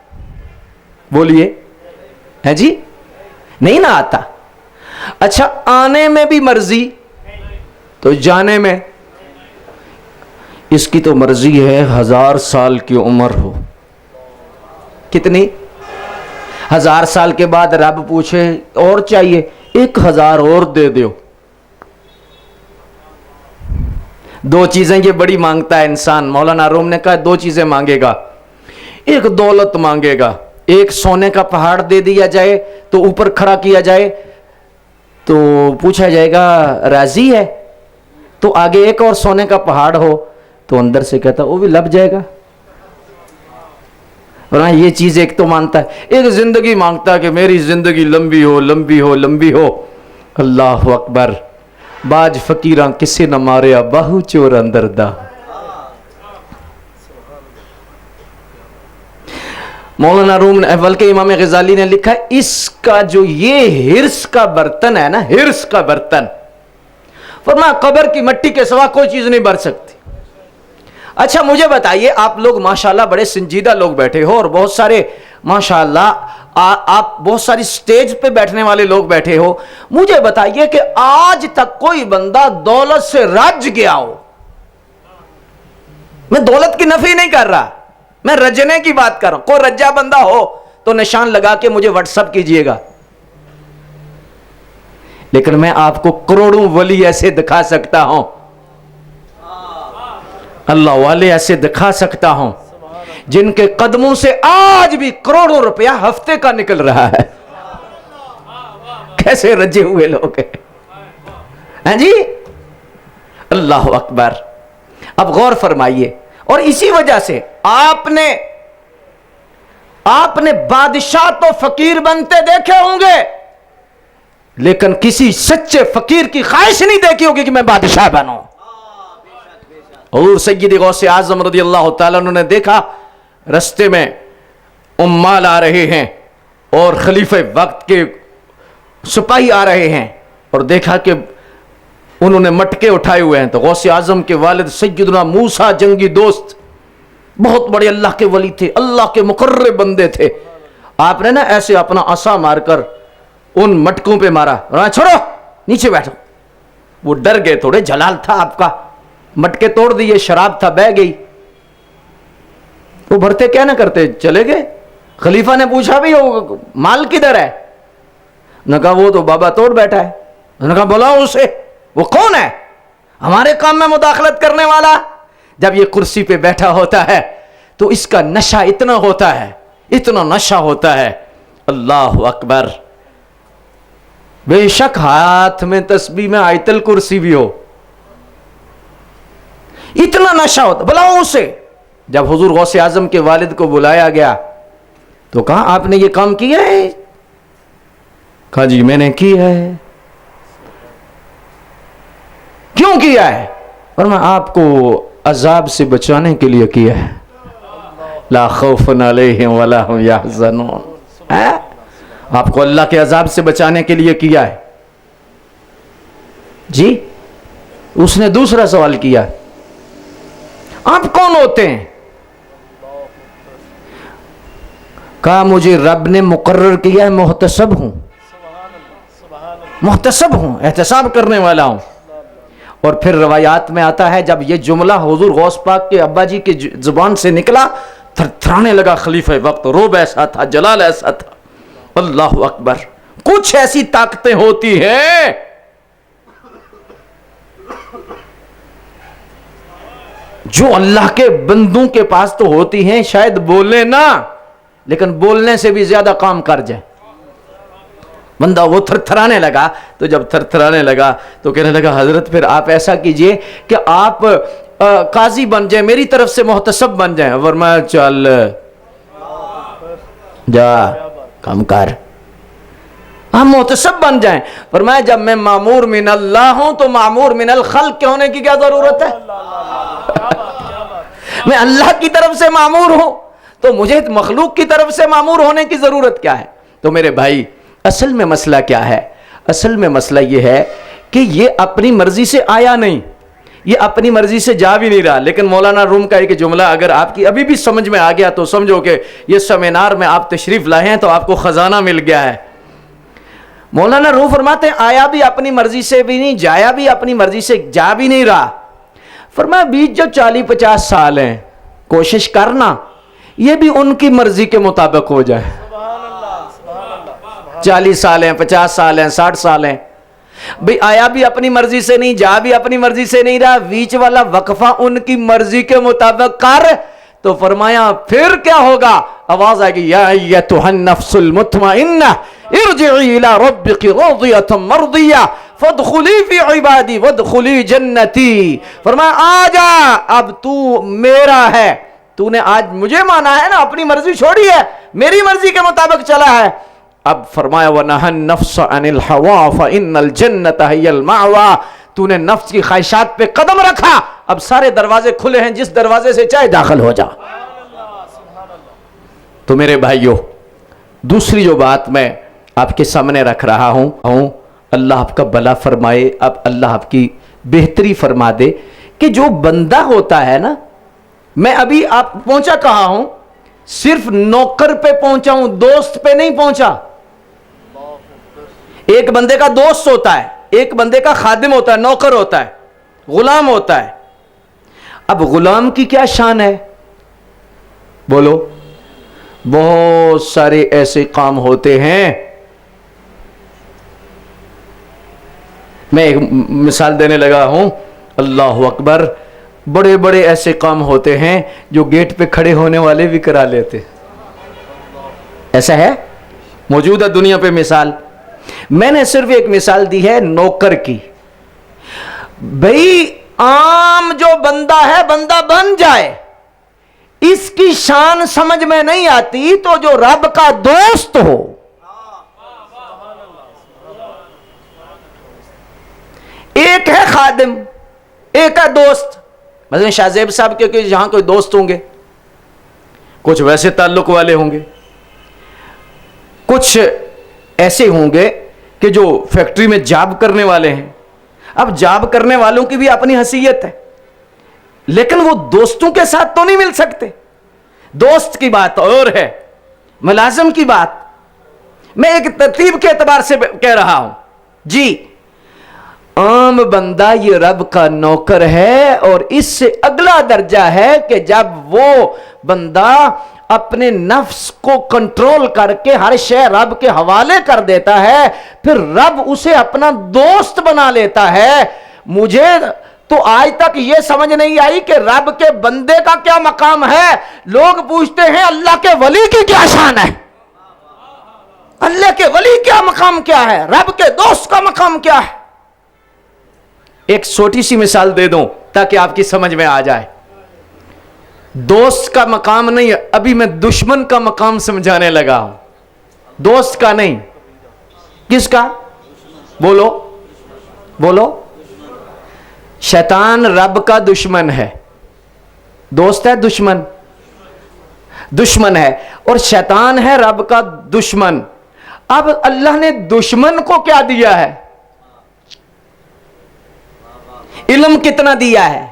بولیے، ہے جی؟ نہیں نہ آتا. اچھا، آنے میں بھی مرضی تو جانے میں؟ اس کی تو مرضی ہے 1000 سال کی عمر ہو. کتنی؟ 1000 سال کے بعد رب پوچھے اور چاہیے، 1000 اور دے دیو. 2 چیزیں یہ بڑی مانگتا ہے انسان. مولانا روم نے کہا 2 چیزیں مانگے گا. ایک دولت مانگے گا، ایک سونے کا پہاڑ دے دیا جائے تو اوپر کھڑا کیا جائے تو پوچھا جائے گا راضی ہے؟ تو آگے ایک اور سونے کا پہاڑ ہو تو اندر سے کہتا وہ بھی لب جائے گا. اور یہ چیز ایک تو مانتا ہے. ایک زندگی مانگتا ہے کہ میری زندگی لمبی ہو، لمبی ہو، لمبی ہو. اللہ اکبر. باج فقیراں کسے نہ ماریا، باہو چور اندر دا. مولانا روم نے بلکہ امام غزالی نے لکھا ہے اس کا جو یہ ہرس کا برتن ہے نا، ہرس کا برتن، فرمایا قبر کی مٹی کے سوا کوئی چیز نہیں بھر سکتی. اچھا مجھے بتائیے، آپ لوگ ماشاءاللہ بڑے سنجیدہ لوگ بیٹھے ہو اور بہت سارے ماشاءاللہ آپ بہت ساری سٹیج پہ بیٹھنے والے لوگ بیٹھے ہو، مجھے بتائیے کہ آج تک کوئی بندہ دولت سے رج گیا ہو؟ میں دولت کی نفی نہیں کر رہا، میں رجنے کی بات کر رہا ہوں. کوئی رجا بندہ ہو تو نشان لگا کے مجھے واٹس ایپ کیجئے گا. لیکن میں آپ کو کروڑوں ولی ایسے دکھا سکتا ہوں، اللہ والے ایسے دکھا سکتا ہوں جن کے قدموں سے آج بھی کروڑوں روپیہ ہفتے کا نکل رہا ہے. کیسے رجے ہوئے لوگ ہیں جی. اللہ اکبر. اب غور فرمائیے، اور اسی وجہ سے آپ نے بادشاہ تو فقیر بنتے دیکھے ہوں گے، لیکن کسی سچے فقیر کی خواہش نہیں دیکھی ہوگی کہ میں بادشاہ بنوں. حضور سید غوث اعظم رضی اللہ تعالیٰ عنہ نے دیکھا رستے میں عمال آ رہے ہیں اور خلیفہ وقت کے سپاہی آ رہے ہیں، اور دیکھا کہ انہوں نے مٹکے اٹھائے ہوئے ہیں. تو غوث اعظم کے والد سیدنا موسیٰ جنگی دوست بہت بڑے اللہ کے ولی تھے، اللہ کے مقرب بندے تھے. آپ نے نا ایسے اپنا عصا مار کر ان مٹکوں پہ مارا، چھوڑو نیچے بیٹھو. وہ ڈر گئے، تھوڑے جلال تھا آپ کا، مٹکے توڑ دیے، شراب تھا بہ گئی. وہ بھرتے کیا نہ کرتے، چلے گئے. خلیفہ نے پوچھا بھی وہ مال کدھر ہے؟ نے کہا وہ تو بابا توڑ بیٹھا ہے. نے کہا بلاؤ اسے. وہ کون ہے؟ ہمارے کام میں مداخلت کرنے والا. جب یہ کرسی پہ بیٹھا ہوتا ہے تو اس کا نشہ اتنا ہوتا ہے، اتنا نشہ ہوتا ہے. اللہ اکبر. بے شک ہاتھ میں تسبیح میں آیت الکرسی بھی ہو، اتنا نشہ ہوتا. بلاؤ اسے. جب حضور غوث اعظم کے والد کو بلایا گیا تو کہا آپ نے یہ کام کیا ہے؟ کہا جی میں نے کیا ہے. کیوں کیا ہے؟ فرمایا آپ کو عذاب سے بچانے کے لیے کیا ہے. لا خوف علیہم ولا هم یحزنون. آپ کو اللہ کے عذاب سے بچانے کے لیے کیا ہے. جی. اس نے دوسرا سوال کیا، آپ کون ہوتے ہیں؟ کہا مجھے رب نے مقرر کیا ہے، محتسب ہوں، محتسب ہوں، احتساب کرنے والا ہوں. اور پھر روایات میں آتا ہے جب یہ جملہ حضور غوث پاک کے ابا جی کی زبان سے نکلا، تھر تھرانے لگا خلیفہ وقت. روب ایسا تھا، جلال ایسا تھا. اللہ اکبر. کچھ ایسی طاقتیں ہوتی ہیں جو اللہ کے بندوں کے پاس تو ہوتی ہیں، شاید بولے نہ لیکن بولنے سے بھی زیادہ کام کر جائے. بندہ وہ تھر تھرانے لگا. تو جب تھر تھرانے لگا تو کہنے لگا حضرت پھر آپ ایسا کیجئے کہ آپ قاضی بن جائیں، میری طرف سے محتسب بن جائیں. فرمایا چل جا کام کر، ہم محتسب بن جائیں. فرمایا جب میں معمور من اللہ ہوں تو معمور من الخلق کے ہونے کی کیا ضرورت ہے؟ میں اللہ کی طرف سے معمور ہوں تو مجھے مخلوق کی طرف سے معمور ہونے کی ضرورت کیا ہے؟ تو میرے بھائی اصل میں مسئلہ کیا ہے؟ اصل میں مسئلہ یہ ہے کہ یہ اپنی مرضی سے آیا نہیں، یہ اپنی مرضی سے جا بھی نہیں رہا. لیکن مولانا روم کا ایک جملہ اگر آپ کی ابھی بھی سمجھ میں آ گیا تو سمجھو کہ یہ سیمینار میں آپ تشریف لائے ہیں تو آپ کو خزانہ مل گیا ہے. مولانا روم فرماتے ہیں آیا بھی اپنی مرضی سے بھی نہیں، جایا بھی اپنی مرضی سے جا بھی نہیں رہا. فرمایا بیچ جو 40-50 سال ہیں کوشش کرنا یہ بھی ان کی مرضی کے مطابق ہو جائے. 40 سال ہیں، 50 سال ہیں، 60 سال ہیں، بھئی آیا بھی اپنی مرضی سے نہیں، جا بھی اپنی مرضی سے نہیں رہا، بیچ والا وقفہ ان کی مرضی کے مطابق کر. تو فرمایا پھر کیا ہوگا؟ آواز آئے گی یا ایتھا النفس المطمئنہ ارجعی الی ربک راضیۃ مرضیہ فادخلی فی عبادی وادخلی جنتی. فرمایا آ جا، اب تو میرا ہے، تو نے آج مجھے مانا ہے نا، اپنی مرضی چھوڑی ہے، میری مرضی کے مطابق چلا ہے. اب فرمایا وَنَهَا النَّفْسَ عَنِ الْحَوَىٰ فَإِنَّ الْجَنَّةَ هِيَ الْمَأْوَىٰ. تو نے نفس کی خواہشات پہ قدم رکھا، اب سارے دروازے کھلے ہیں، جس دروازے سے چاہے داخل ہو جا. تو میرے بھائیو دوسری جو بات میں آپ کے سامنے رکھ رہا ہوں، اللہ آپ کا بھلا فرمائے، اب اللہ آپ کی بہتری فرما دے، کہ جو بندہ ہوتا ہے نا میں ابھی آپ پہنچا کہاں ہوں؟ صرف نوکر پہ پہنچا ہوں، دوست پہ نہیں پہنچا۔ ایک بندے کا دوست ہوتا ہے، ایک بندے کا خادم ہوتا ہے، نوکر ہوتا ہے، غلام ہوتا ہے۔ اب غلام کی کیا شان ہے؟ بولو۔ بہت سارے ایسے کام ہوتے ہیں، میں ایک مثال دینے لگا ہوں، اللہ اکبر، بڑے بڑے ایسے کام ہوتے ہیں جو گیٹ پہ کھڑے ہونے والے بھی کرا لیتے۔ ایسا ہے، موجود ہے دنیا پہ مثال۔ میں نے صرف ایک مثال دی ہے نوکر کی۔ بھئی عام جو بندہ ہے، بندہ بن جائے، اس کی شان سمجھ میں نہیں آتی، تو جو رب کا دوست ہو، ایک ہے خادم، ایک ہے دوست۔ مثلا شاہ زیب صاحب کے یہاں کوئی دوست ہوں گے، کچھ ویسے تعلق والے ہوں گے، کچھ ایسے ہوں گے کہ جو فیکٹری میں جاب کرنے والے ہیں۔ اب جاب کرنے والوں کی بھی اپنی حیثیت ہے، لیکن وہ دوستوں کے ساتھ تو نہیں مل سکتے۔ دوست کی بات اور ہے، ملازم کی بات۔ میں ایک ترتیب کے اعتبار سے کہہ رہا ہوں جی۔ عام بندہ یہ رب کا نوکر ہے، اور اس سے اگلا درجہ ہے کہ جب وہ بندہ اپنے نفس کو کنٹرول کر کے ہر شے رب کے حوالے کر دیتا ہے، پھر رب اسے اپنا دوست بنا لیتا ہے۔ مجھے تو آج تک یہ سمجھ نہیں آئی کہ رب کے بندے کا کیا مقام ہے۔ لوگ پوچھتے ہیں اللہ کے ولی کی کیا شان ہے، اللہ کے ولی کیا مقام کیا ہے، رب کے دوست کا مقام کیا ہے۔ ایک چھوٹی سی مثال دے دوں تاکہ آپ کی سمجھ میں آ جائے۔ دوست کا مقام نہیں، ابھی میں دشمن کا مقام سمجھانے لگا ہوں، دوست کا نہیں۔ کس کا؟ بولو بولو۔ شیطان رب کا دشمن ہے، دوست ہے دشمن؟ دشمن ہے، اور شیطان ہے رب کا دشمن۔ اب اللہ نے دشمن کو کیا دیا ہے؟ علم کتنا دیا ہے؟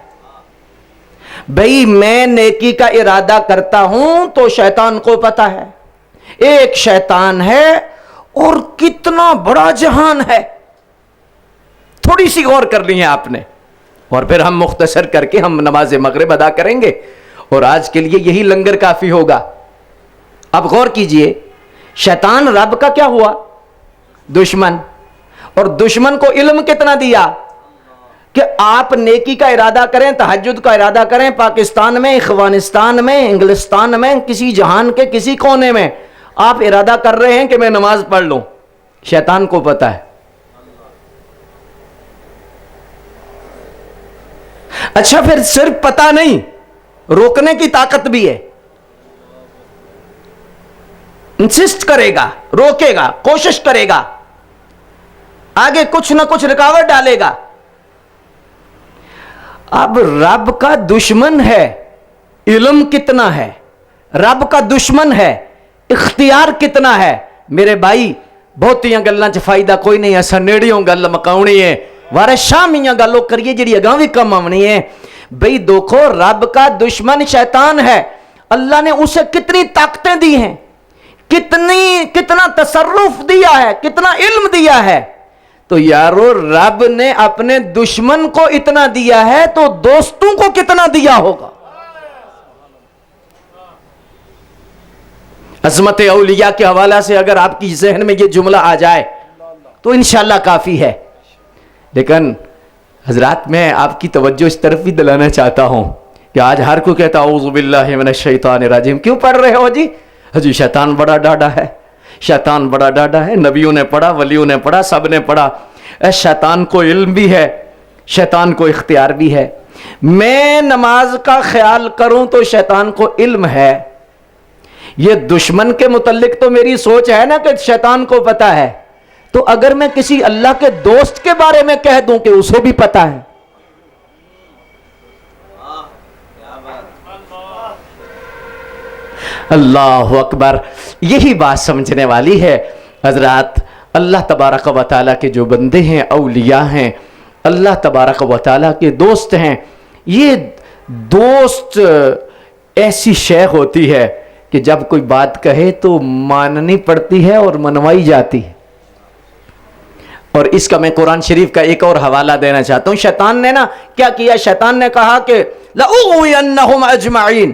بھئی میں نیکی کا ارادہ کرتا ہوں تو شیطان کو پتا ہے، ایک شیطان ہے اور کتنا بڑا جہان ہے۔ تھوڑی سی غور کر لی ہے آپ نے، اور پھر ہم مختصر کر کے ہم نماز مغرب ادا کریں گے، اور آج کے لیے یہی لنگر کافی ہوگا۔ اب غور کیجئے، شیطان رب کا کیا ہوا؟ دشمن۔ اور دشمن کو علم کتنا دیا کہ آپ نیکی کا ارادہ کریں، تہجد کا ارادہ کریں، پاکستان میں، افغانستان میں، انگلستان میں، کسی جہان کے کسی کونے میں آپ ارادہ کر رہے ہیں کہ میں نماز پڑھ لوں، شیطان کو پتا ہے۔ اچھا، پھر صرف پتا نہیں، روکنے کی طاقت بھی ہے۔ انسسٹ کرے گا، روکے گا، کوشش کرے گا، آگے کچھ نہ کچھ رکاوٹ ڈالے گا۔ اب رب کا دشمن ہے، علم کتنا ہے؟ رب کا دشمن ہے، اختیار کتنا ہے؟ میرے بھائی بہتیاں گلاں چ فائدہ کوئی نہیں، ایسا نیڑیوں گل مکاؤنی ہے، وارے شامیاں گلوں کریے جڑی اگاں بھی کم آونی ہے۔ بھئی دیکھو، رب کا دشمن شیطان ہے، اللہ نے اسے کتنی طاقتیں دی ہیں، کتنا تصرف دیا ہے، کتنا علم دیا ہے۔ تو یارو رب نے اپنے دشمن کو اتنا دیا ہے تو دوستوں کو کتنا دیا ہوگا؟ عظمت اولیاء کے حوالہ سے اگر آپ کی ذہن میں یہ جملہ آ جائے تو انشاءاللہ کافی ہے۔ لیکن حضرات، میں آپ کی توجہ اس طرف بھی دلانا چاہتا ہوں کہ آج ہر کوئی کہتا اعوذ باللہ من الشیطان الرجیم، کیوں پڑھ رہے ہو جی شیطان بڑا ڈاڈا ہے، شیطان بڑا ڈاڈا ہے۔ نبیوں نے پڑھا، ولیوں نے پڑھا، سب نے پڑھا۔ شیطان کو علم بھی ہے، شیطان کو اختیار بھی ہے۔ میں نماز کا خیال کروں تو شیطان کو علم ہے۔ یہ دشمن کے متعلق تو میری سوچ ہے نا کہ شیطان کو پتا ہے، تو اگر میں کسی اللہ کے دوست کے بارے میں کہہ دوں کہ اسے بھی پتا ہے، اللہ اکبر، یہی بات سمجھنے والی ہے حضرات۔ اللہ تبارک و تعالیٰ کے جو بندے ہیں، اولیاء ہیں، اللہ تبارک و تعالیٰ کے دوست ہیں، یہ دوست ایسی شیخ ہوتی ہے کہ جب کوئی بات کہے تو ماننی پڑتی ہے اور منوائی جاتی ہے. اور اس کا میں قرآن شریف کا ایک اور حوالہ دینا چاہتا ہوں. شیطان نے نا کیا کیا؟ شیطان نے کہا کہ لَأُغْوِيَنَّهُمْ أَجْمَعِينَ.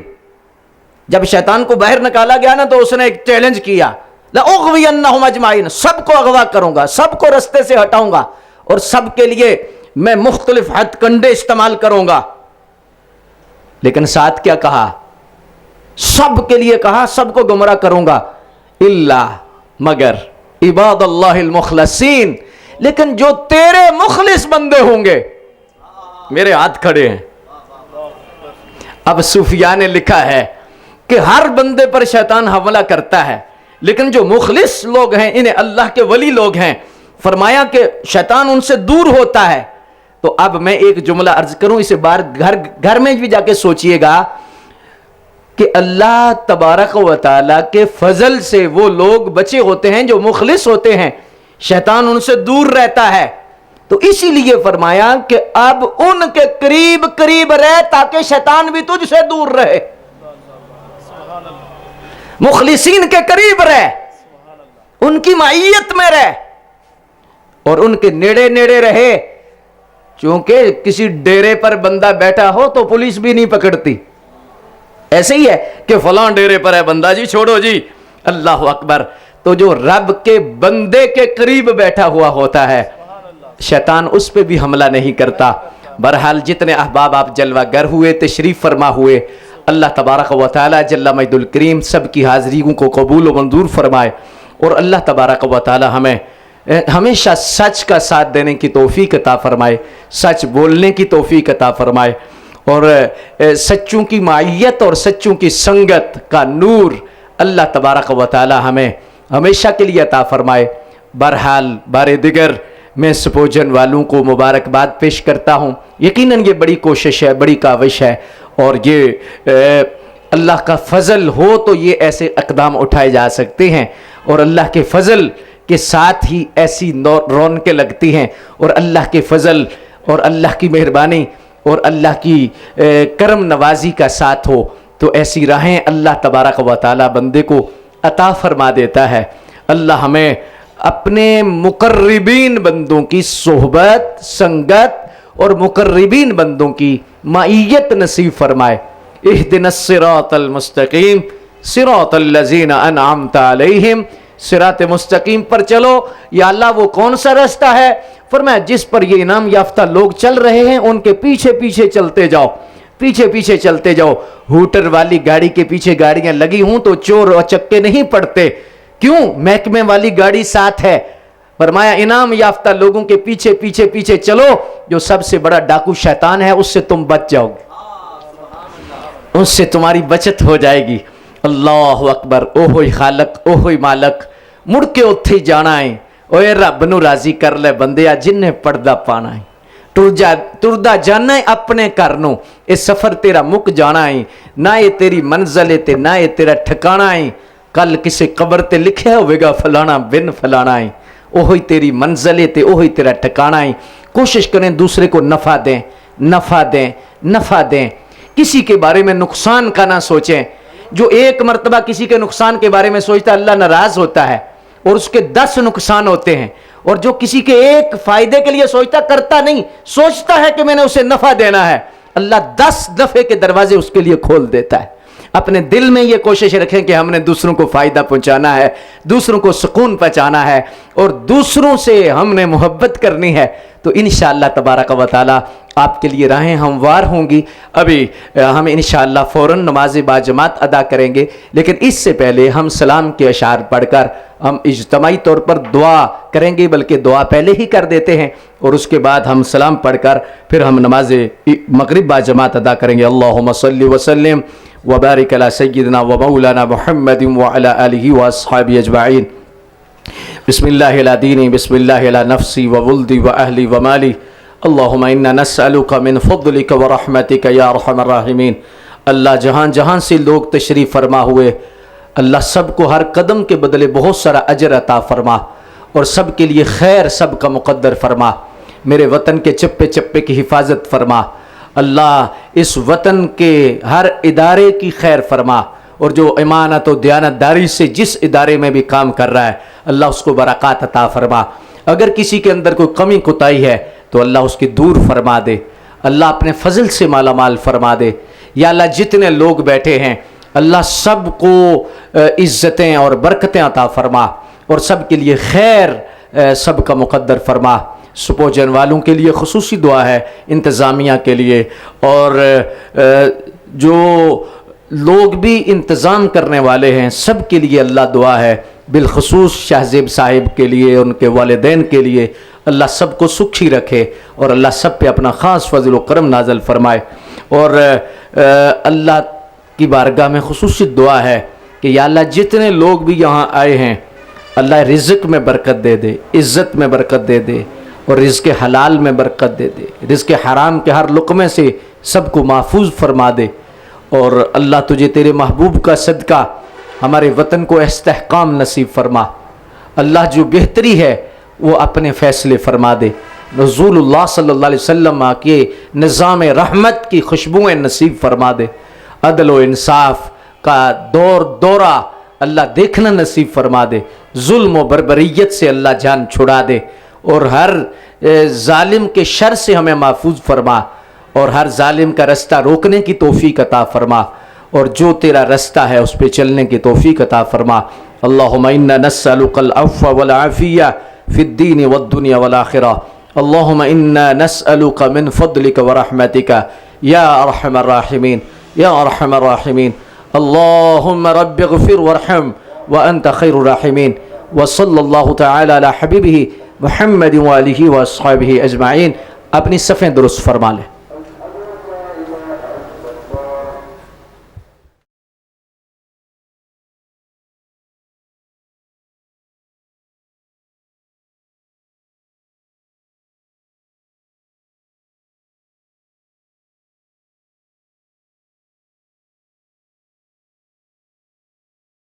جب شیطان کو باہر نکالا گیا نا تو اس نے ایک چیلنج کیا، لَأُغْوِيَنَّهُمْ أَجْمَعِينَ، سب کو اغوا کروں گا، سب کو رستے سے ہٹاؤں گا، اور سب کے لیے میں مختلف ہتھ کنڈے استعمال کروں گا. لیکن ساتھ کیا کہا؟ سب کے لیے کہا سب کو گمراہ کروں گا، الا مگر عباد اللہ المخلصین، لیکن جو تیرے مخلص بندے ہوں گے. میرے ہاتھ کھڑے ہیں. اب صوفیاء نے لکھا ہے کہ ہر بندے پر شیطان حملہ کرتا ہے، لیکن جو مخلص لوگ ہیں، انہیں اللہ کے ولی لوگ ہیں، فرمایا کہ شیطان ان سے دور ہوتا ہے. تو اب میں ایک جملہ عرض کروں، اسے بار گھر میں بھی جا کے سوچئے گا کہ اللہ تبارک و تعالیٰ کے فضل سے وہ لوگ بچے ہوتے ہیں جو مخلص ہوتے ہیں، شیطان ان سے دور رہتا ہے. تو اسی لیے فرمایا کہ اب ان کے قریب قریب رہ تاکہ شیطان بھی تجھ سے دور رہے. مخلصین کے قریب رہ، ان کی معیت میں رہ، اور ان کے نیڑے نیڑے رہے. چونکہ کسی ڈیرے پر بندہ بیٹھا ہو تو پولیس بھی نہیں پکڑتی. ایسے ہی ہے کہ فلاں ڈیرے پر ہے بندہ، جی چھوڑو جی. اللہ اکبر. تو جو رب کے بندے کے قریب بیٹھا ہوا ہوتا ہے، شیطان اس پہ بھی حملہ نہیں کرتا. بہرحال جتنے احباب آپ جلوہ گر ہوئے، تشریف فرما ہوئے، اللہ تبارک و تعالی جل مجد الکریم سب کی حاضریوں کو قبول و منظور فرمائے، اور اللہ تبارک و تعالی ہمیں ہمیشہ سچ کا ساتھ دینے کی توفیق عطا فرمائے، سچ بولنے کی توفیق عطا فرمائے، اور سچوں کی معیت اور سچوں کی سنگت کا نور اللہ تبارک و تعالی ہمیں ہمیشہ کے لیے عطا فرمائے. بہرحال بار دیگر میں سپوجن والوں کو مبارکباد پیش کرتا ہوں. یقیناً یہ بڑی کوشش ہے، بڑی کاوش ہے، اور یہ اللہ کا فضل ہو تو یہ ایسے اقدام اٹھائے جا سکتے ہیں، اور اللہ کے فضل کے ساتھ ہی ایسی رونقیں لگتی ہیں، اور اللہ کے فضل اور اللہ کی مہربانی اور اللہ کی کرم نوازی کا ساتھ ہو تو ایسی راہیں اللہ تبارک و تعالی بندے کو عطا فرما دیتا ہے. اللہ ہمیں اپنے مقربین بندوں کی صحبت، سنگت اور مقربین بندوں کی معیت نصیب فرمائے. اہدنا الصراط المستقیم صراط الذین انعمت علیہم. صراط مستقیم پر چلو. یا اللہ وہ کون سا راستہ ہے؟ فرمایا جس پر یہ انعام یافتہ لوگ چل رہے ہیں ان کے پیچھے پیچھے چلتے جاؤ، پیچھے پیچھے چلتے جاؤ. ہوٹر والی گاڑی کے پیچھے گاڑیاں لگی ہوں تو چور اور چکے نہیں پڑتے. کیوں؟ محکمے والی گاڑی ساتھ ہے. فرمایا انعام یافتہ لوگوں کے پیچھے پیچھے پیچھے چلو. جو سب سے بڑا ڈاکو شیطان ہے اس سے تم بچ جاؤ گے، اس سے تمہاری بچت ہو جائے گی. اللہ اکبر. او ہوئی خالق، او ہوئی مالک، مڑ کے اتھے جانا ہے. اوے رب نو راضی کر لے بندیا جن نے پردہ پانا ہے. ٹردا جانا ہے اپنے گھر نو، اے سفر تیرا مک جانا ہے. نہ یہ تیری منزل تے نہ یہ تیرا ٹھکانا ہے. کل کسی قبر تے لکھیا ہوئے گا فلانا بن فلانا ہے. اوہی تیری منزل تے اوہی تیرا ٹھکانا ہے. کوشش کریں دوسرے کو نفع دیں، نفع دیں، نفع دیں. کسی کے بارے میں نقصان کا نہ سوچیں. جو ایک مرتبہ کسی کے نقصان کے بارے میں سوچتا ہے اللہ ناراض ہوتا ہے، اور اس کے 10 نقصان ہوتے ہیں. اور جو کسی کے ایک فائدے کے لیے سوچتا کرتا نہیں، سوچتا ہے کہ میں نے اسے نفع دینا ہے، اللہ 10 نفع کے دروازے اس کے لیے کھول دیتا ہے. اپنے دل میں یہ کوشش رکھیں کہ ہم نے دوسروں کو فائدہ پہنچانا ہے، دوسروں کو سکون پہنچانا ہے، اور دوسروں سے ہم نے محبت کرنی ہے. تو انشاءاللہ تبارک و تعالی آپ کے لیے راہیں ہموار ہوں گی. ابھی ہم انشاءاللہ فوراً نماز باجماعت ادا کریں گے، لیکن اس سے پہلے ہم سلام کے اشعار پڑھ کر ہم اجتماعی طور پر دعا کریں گے، بلکہ دعا پہلے ہی کر دیتے ہیں، اور اس کے بعد ہم سلام پڑھ کر پھر ہم نماز مغرب باجماعت ادا کریں گے. اللہم صلی وسلم وبارک علی سیدنا و مولانا محمد وعلی آلہ واصحابہ اجمعین. بسم اللہ علی دینی، بسم اللہ علی نفسی وولدی واہلی ومالی. اللہم انا نسألک من فضلک ورحمتک یا ارحم الراحمین. اللہ جہاں جہاں سے لوگ تشریف فرما ہوئے، اللہ سب کو ہر قدم کے بدلے بہت سارا اجر عطا فرما، اور سب کے لیے خیر سب کا مقدر فرما. میرے وطن کے چپے چپے کی حفاظت فرما. اللہ اس وطن کے ہر ادارے کی خیر فرما، اور جو امانت و دیانتداری سے جس ادارے میں بھی کام کر رہا ہے اللہ اس کو برکات عطا فرما۔ اگر کسی کے اندر کوئی کمی کوتاہی ہے تو اللہ اس کی دور فرما دے، اللہ اپنے فضل سے مالا مال فرما دے۔ یا اللہ جتنے لوگ بیٹھے ہیں اللہ سب کو عزتیں اور برکتیں عطا فرما، اور سب کے لیے خیر سب کا مقدر فرما۔ سپوجن والوں کے لیے خصوصی دعا ہے، انتظامیہ کے لیے، اور جو لوگ بھی انتظام کرنے والے ہیں سب کے لیے اللہ دعا ہے، بالخصوص شاہ زیب صاحب کے لیے، ان کے والدین کے لیے اللہ سب کو سکھی رکھے، اور اللہ سب پہ اپنا خاص فضل و کرم نازل فرمائے۔ اور اللہ کی بارگاہ میں خصوصی دعا ہے کہ یا اللہ جتنے لوگ بھی یہاں آئے ہیں اللہ رزق میں برکت دے دے، عزت میں برکت دے دے، اور رزق حلال میں برکت دے دے، رزق حرام کے ہر لقمے سے سب کو محفوظ فرما دے۔ اور اللہ تجھے تیرے محبوب کا صدقہ ہمارے وطن کو استحکام نصیب فرما، اللہ جو بہتری ہے وہ اپنے فیصلے فرما دے، رسول اللہ صلی اللہ علیہ وسلم کے نظام رحمت کی خوشبوئیں نصیب فرما دے، عدل و انصاف کا دورہ اللہ دیکھنا نصیب فرما دے، ظلم و بربریت سے اللہ جان چھڑا دے، اور ہر ظالم کے شر سے ہمیں محفوظ فرما، اور ہر ظالم کا رستہ روکنے کی توفیق عطا فرما، اور جو تیرا رستہ ہے اس پہ چلنے کی توفیق عطا فرما۔ اللہم انا نسألک العفو والعافیہ فی الدین والدنیا والآخرہ، اللہم انا نسألک من فضلک ورحمتک یا ارحم الراحمین یا ارحم الراحمین، اللہم رب اغفر وارحم وانت خیر الراحمین، وصلی اللہ تعالی علی حبیبہ محمد وآلہ واصحابہ اجمعین۔ اپنی صفیں درست فرما لیں۔